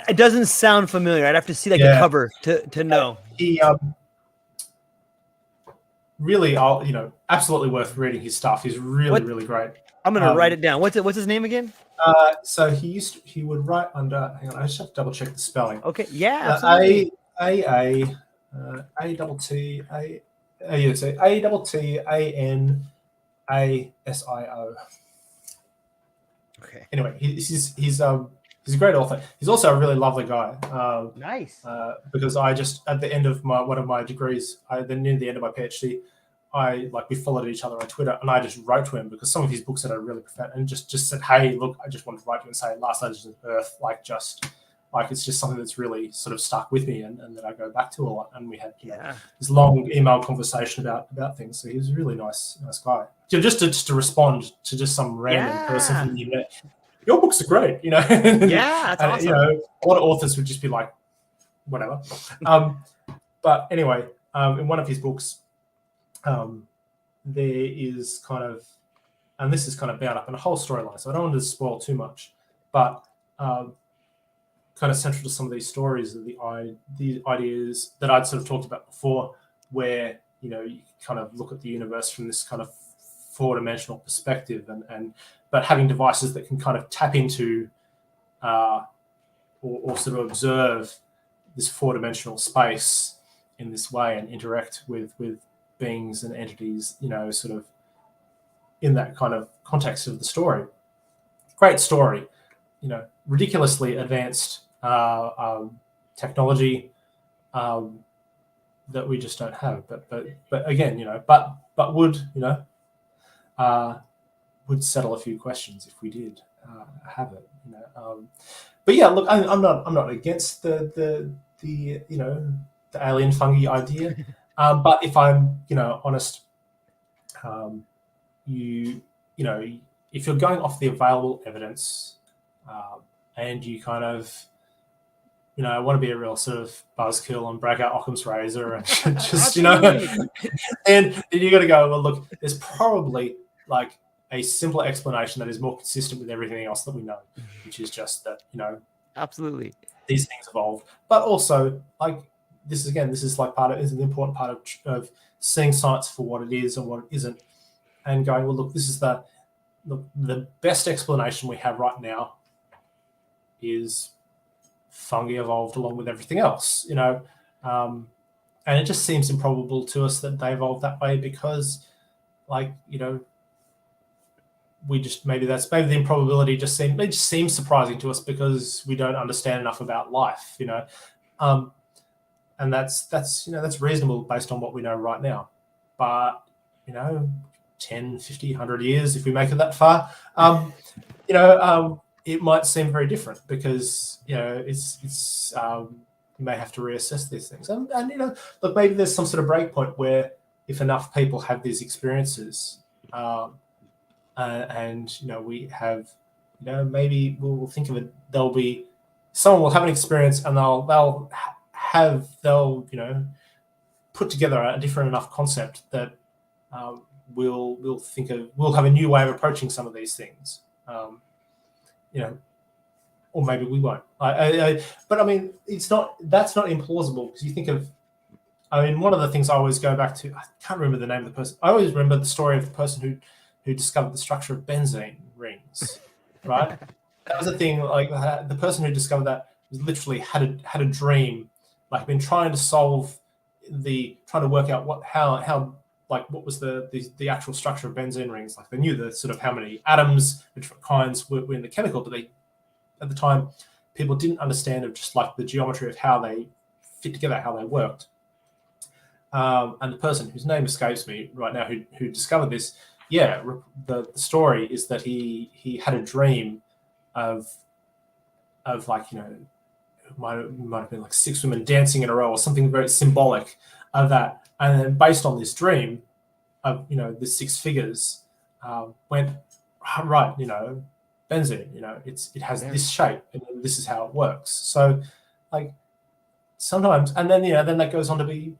It doesn't sound familiar. I'd have to see the cover to know. He really, absolutely worth reading his stuff. He's really great. I'm gonna write it down. What's his name again? So he would write under. Hang on, I just have to double check the spelling. Okay, yeah, absolutely. A-T-T-A-N-A-S-I-O. Okay. Anyway, he's a great author. He's also a really lovely guy. Nice. Because I just, at the end of one of my degrees, near the end of my PhD, we followed each other on Twitter, and I just wrote to him because some of his books that are really profound, and just said, hey, look, I just wanted to write to you and say Last Legends of Earth, it's just something that's really sort of stuck with me, and that I go back to a lot. And we had this long email conversation about things. So he was a really nice guy. Just to respond to just some random person from the internet. Your books are great, Yeah, that's awesome. A lot of authors would just be like, whatever. But anyway, in one of his books, there is kind of, and this is kind of bound up in a whole storyline, so I don't want to spoil too much, but kind of central to some of these stories are the ideas that I'd sort of talked about before, where you kind of look at the universe from this kind of four-dimensional perspective, but having devices that can kind of tap into or sort of observe this four-dimensional space in this way and interact with beings and entities, sort of in that kind of context of the story. Great story, ridiculously advanced technology that we just don't have. But again, but would settle a few questions if we did have it. But yeah, look, I'm not against the alien fungi idea. But if I'm, honest, if you're going off the available evidence, and you kind of, want to be a real sort of buzzkill and brag out Occam's razor and just, and you got to go, well, look, there's probably like a simpler explanation that is more consistent with everything else that we know, which is just that, absolutely, these things evolve. But also, like, this is like is an important part of seeing science for what it is and what it isn't, and going, well, look, this is the best explanation we have right now is fungi evolved along with everything else, and it just seems improbable to us that they evolved that way because, like, we just maybe the improbability just seems surprising to us because we don't understand enough about life, and that's reasonable based on what we know right now. But 10, 50, 100 years, if we make it that far, it might seem very different because you may have to reassess these things, and look, maybe there's some sort of break point where if enough people have these experiences, and we have, maybe we'll think of it. There'll be someone will have an experience, and they'll put together a different enough concept that we'll have a new way of approaching some of these things. Or maybe we won't. But I mean, that's not implausible, because you think of, one of the things I always go back to, I can't remember the name of the person. I always remember the story of the person who discovered the structure of benzene rings, right? That was a thing. Like, the person who discovered that was literally had a dream, like been trying to work out what was the actual structure of benzene rings. Like, they knew the sort of how many atoms, different kinds were in the chemical, but at the time, people didn't understand of just like the geometry of how they fit together, how they worked. And the person whose name escapes me right now, who discovered this, the story is that he had a dream of like, it might have been like 6 women dancing in a row or something very symbolic of that. And then based on this dream of, the 6 figures, went, right, benzene, it has this shape, and this is how it works. So, like, sometimes, and then then that goes on to be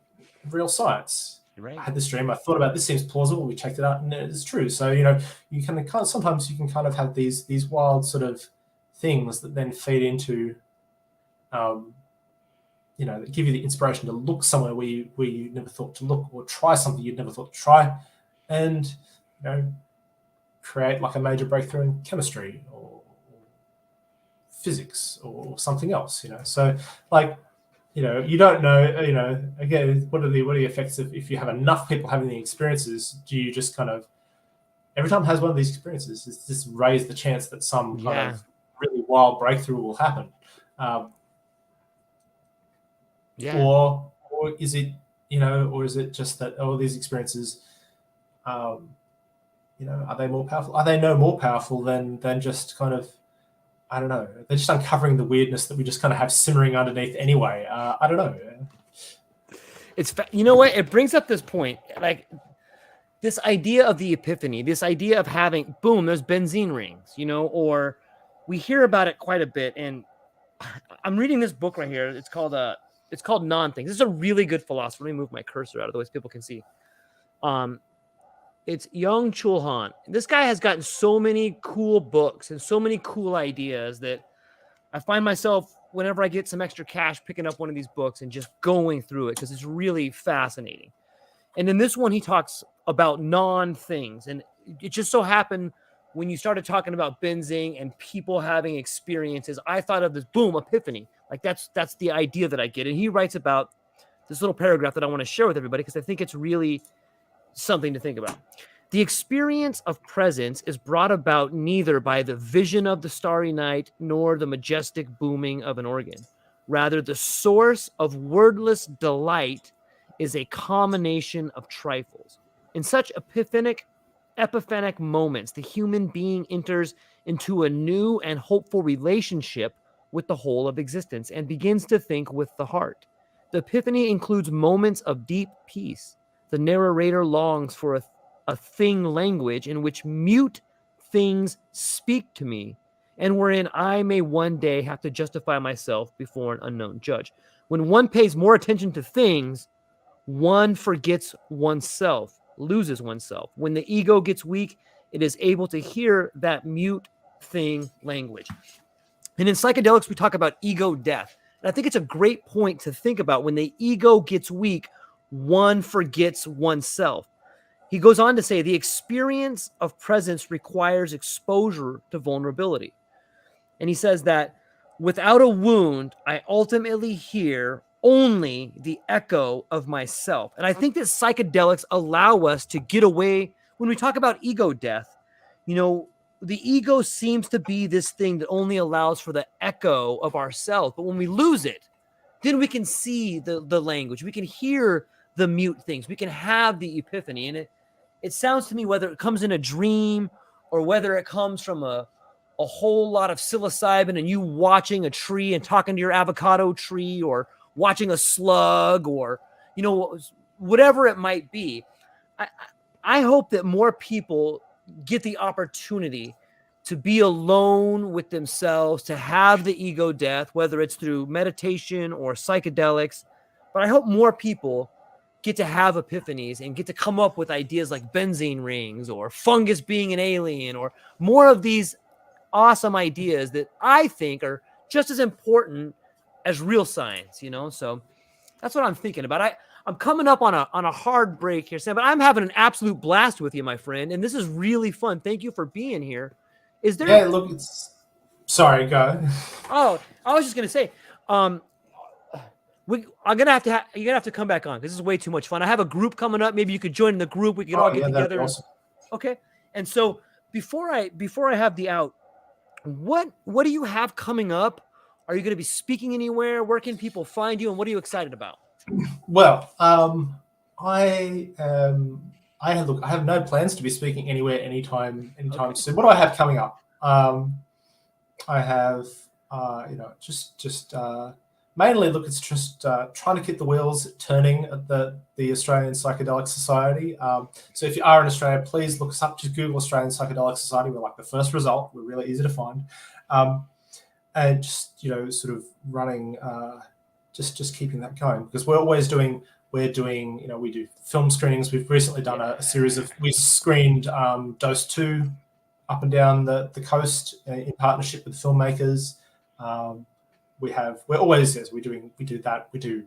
real science. Right. I had this dream. I thought about this seems plausible. We checked it out, and it's true. So you can sometimes you can kind of have these wild sort of things that then feed into, that give you the inspiration to look somewhere where you never thought to look, or try something you'd never thought to try, and create like a major breakthrough in chemistry or physics or something else. So, like, you don't know, again, what are the effects of, if you have enough people having the experiences, do you just kind of, every time it has one of these experiences, does this raise the chance that some kind of really wild breakthrough will happen? Or is it, or is it just that, these experiences, are they more powerful? Are they no more powerful than just kind of, I don't know. They're just uncovering the weirdness that we just kind of have simmering underneath anyway. I don't know. It's, what? It brings up this point, like this idea of the epiphany, this idea of having, boom, there's benzene rings, or we hear about it quite a bit. And I'm reading this book right here. It's called Non-Things. This is a really good philosopher. Let me move my cursor out of the way so people can see. It's Young Chul Han. This guy has gotten so many cool books and so many cool ideas that I find myself, whenever I get some extra cash, picking up one of these books and just going through it, because it's really fascinating. And in this one, he talks about non-things. And it just so happened, when you started talking about benzene and people having experiences, I thought of this, boom, epiphany. Like, that's the idea that I get. And he writes about this little paragraph that I want to share with everybody, because I think it's really something to think about. The experience of presence is brought about neither by the vision of the starry night nor the majestic booming of an organ. Rather, the source of wordless delight is a combination of trifles. In such epiphanic moments, the human being enters into a new and hopeful relationship with the whole of existence and begins to think with the heart. The epiphany includes moments of deep peace. The narrator longs for a thing language in which mute things speak to me, and wherein I may one day have to justify myself before an unknown judge. When one pays more attention to things, one forgets oneself, loses oneself. When the ego gets weak, it is able to hear that mute thing language. And in psychedelics, we talk about ego death. And I think it's a great point to think about. When the ego gets weak, one forgets oneself. He goes on to say, the experience of presence requires exposure to vulnerability. And he says that without a wound, I ultimately hear only the echo of myself. And I think that psychedelics allow us to get away. When we talk about ego death, the ego seems to be this thing that only allows for the echo of ourselves. But when we lose it, then we can see the language. We can hear the mute things. We can have the epiphany. And it sounds to me, whether it comes in a dream or whether it comes from a whole lot of psilocybin and you watching a tree and talking to your avocado tree, or watching a slug, or, whatever it might be. I, I hope that more people get the opportunity to be alone with themselves, to have the ego death, whether it's through meditation or psychedelics. But I hope more people get to have epiphanies and get to come up with ideas like benzene rings or fungus being an alien or more of these awesome ideas that I think are just as important as real science, you know? So that's what I'm thinking about. I'm coming up on a hard break here, Sam, but I'm having an absolute blast with you, my friend, and this is really fun. Thank you for being here. Is there? Yeah, look, it's sorry, go. Oh, I was just gonna say, um, I'm gonna have to you're gonna have to come back on because this is way too much fun. I have a group coming up. Maybe you could join the group. We could all get Yeah, that'd be together. awesome. Okay. And so before I have the out, what do you have coming up? Are you going to be speaking anywhere? Where can people find you, and what are you excited about? Well, I have no plans to be speaking anywhere anytime Okay. soon. What do I have coming up? I have just mainly look. It's just trying to keep the wheels turning at the Australian Psychedelic Society. So if you are in Australia, please look us up. Just Google Australian Psychedelic Society. We're like the first result. We're really easy to find, and just sort of running. Just keeping that going because we do film screenings. We've recently done a series of, we screened Dose 2 up and down the coast in partnership with filmmakers. We do that. We do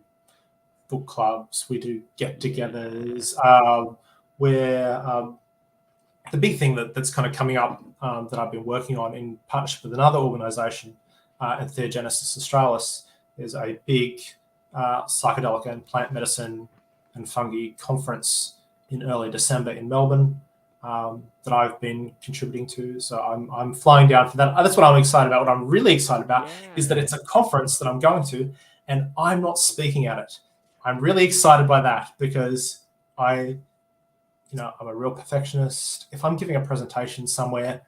book clubs, we do get-togethers. The big thing that's kind of coming up that I've been working on in partnership with another organisation, Theogenesis Australis, is a big psychedelic and plant medicine and fungi conference in early December in Melbourne that I've been contributing to. So I'm flying down for that. That's what I'm excited about. What I'm really excited about is that it's a conference that I'm going to, and I'm not speaking at it. I'm really excited by that because I'm a real perfectionist. If I'm giving a presentation somewhere,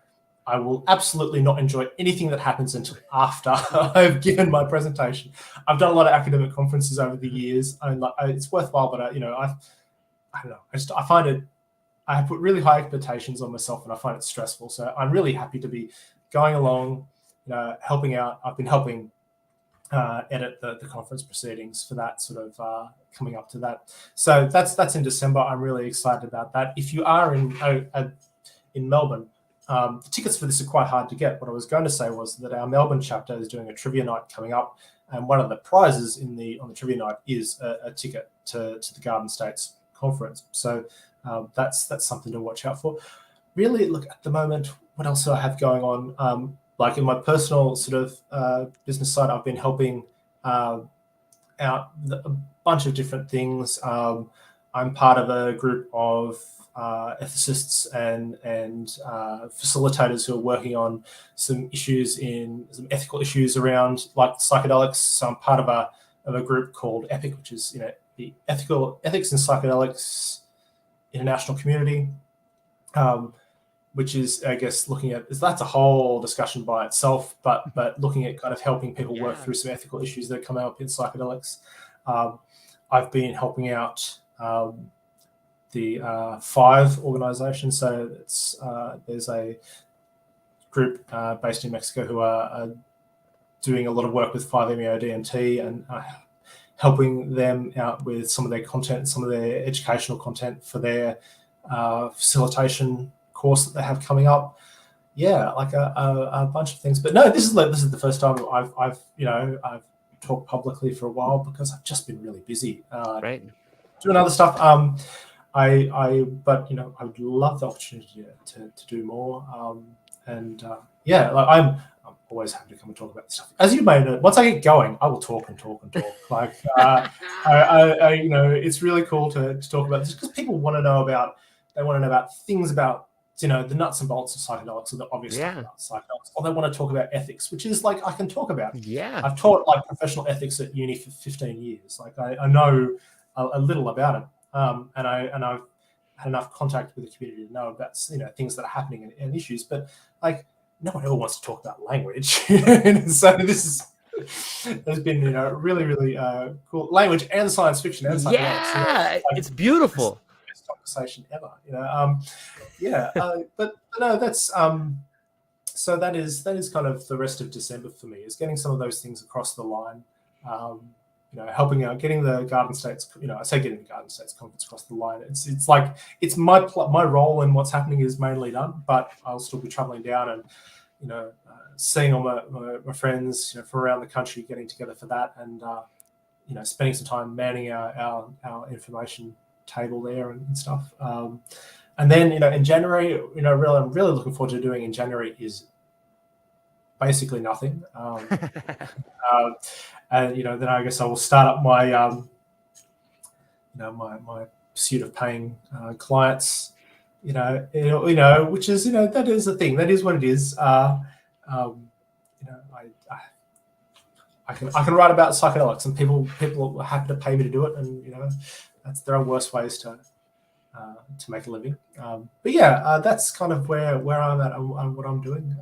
I will absolutely not enjoy anything that happens until after I've given my presentation. I've done a lot of academic conferences over the years. It's worthwhile, but I don't know. I find it. I have put really high expectations on myself, and I find it stressful. So I'm really happy to be going along, helping out. I've been helping edit the conference proceedings for that, sort of coming up to that. So that's in December. I'm really excited about that. If you are in Melbourne. The tickets for this are quite hard to get. What I was going to say was that our Melbourne chapter is doing a trivia night coming up, and one of the prizes on the trivia night is a ticket to the Garden States conference. So that's something to watch out for. Really, look, at the moment, what else do I have going on? Like in my personal sort of business side, I've been helping out a bunch of different things. I'm part of a group of ethicists and facilitators who are working on some ethical issues around like psychedelics. So I'm part of a group called EPIC, which is the Ethics and Psychedelics International Community, which is, I guess, looking at, that's a whole discussion by itself, but looking at kind of helping people work through some ethical issues that come up in psychedelics. I've been helping out the Five organization. So there's a group based in Mexico who are doing a lot of work with 5-MeO-DMT and helping them out with some of their content, some of their educational content for their facilitation course that they have coming up. Yeah, like a bunch of things. But no, this is the first time I've talked publicly for a while because I've just been really busy doing other stuff. I would love the opportunity to do more. I'm always happy to come and talk about this stuff. As you may know, once I get going, I will talk and talk and talk. Like, it's really cool to talk about this because people want to know about things about, the nuts and bolts of psychedelics or the obvious stuff about psychedelics, or they want to talk about ethics, which is like I can talk about. Yeah, I've taught like professional ethics at uni for 15 years. Like I know a little about it. And I've had enough contact with the community to know about things that are happening and issues, but like no one ever wants to talk about language. So there's been really really cool language and science fiction and psychedelics. It's beautiful. best conversation ever. But no, that's so that is kind of the rest of December for me, is getting some of those things across the line. Helping out, getting the Garden States, I say getting the Garden States conference across the line. It's like it's my role in what's happening is mainly done, but I'll still be traveling down and seeing all my friends from around the country, getting together for that, and spending some time manning our information table there and stuff. And then in January, really I'm really looking forward to doing in January is basically nothing. And then I guess I will start up my my pursuit of paying clients. Which is that is the thing. That is what it is. I can write about psychedelics, and people are happy to pay me to do it, and there are worse ways to make a living. That's kind of where I'm at and what I'm doing.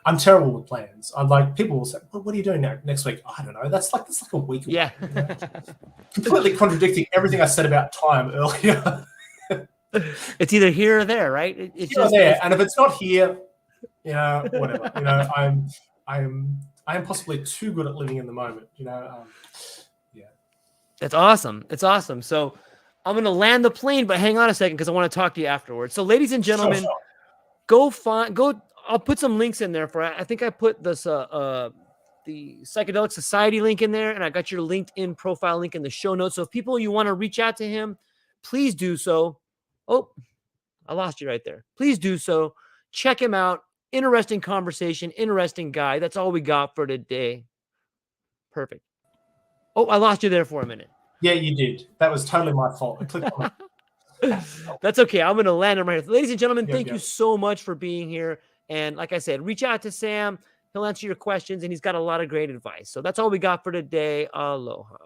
I'm terrible with plans. I'm like, people will say, well, what are you doing next week? I don't know. That's like a week away. Yeah. Completely contradicting everything I said about time earlier. It's either here or there, right? It's here or there. And if it's not here, whatever. I am possibly too good at living in the moment. That's awesome. It's awesome. So I'm going to land the plane, but hang on a second because I want to talk to you afterwards. So, ladies and gentlemen, go. I'll put some links in there I think I put this the Psychedelic Society link in there, and I got your LinkedIn profile link in the show notes. So if you want to reach out to him, please do so. Oh, I lost you right there. Please do so. Check him out. Interesting conversation, interesting guy. That's all we got for today. Perfect. Oh, I lost you there for a minute. Yeah, you did. That was totally my fault. I clicked on it. That's okay. I'm going to land him right here. Ladies and gentlemen, thank you so much for being here. And like I said, reach out to Sam. He'll answer your questions, and he's got a lot of great advice. So that's all we got for today. Aloha.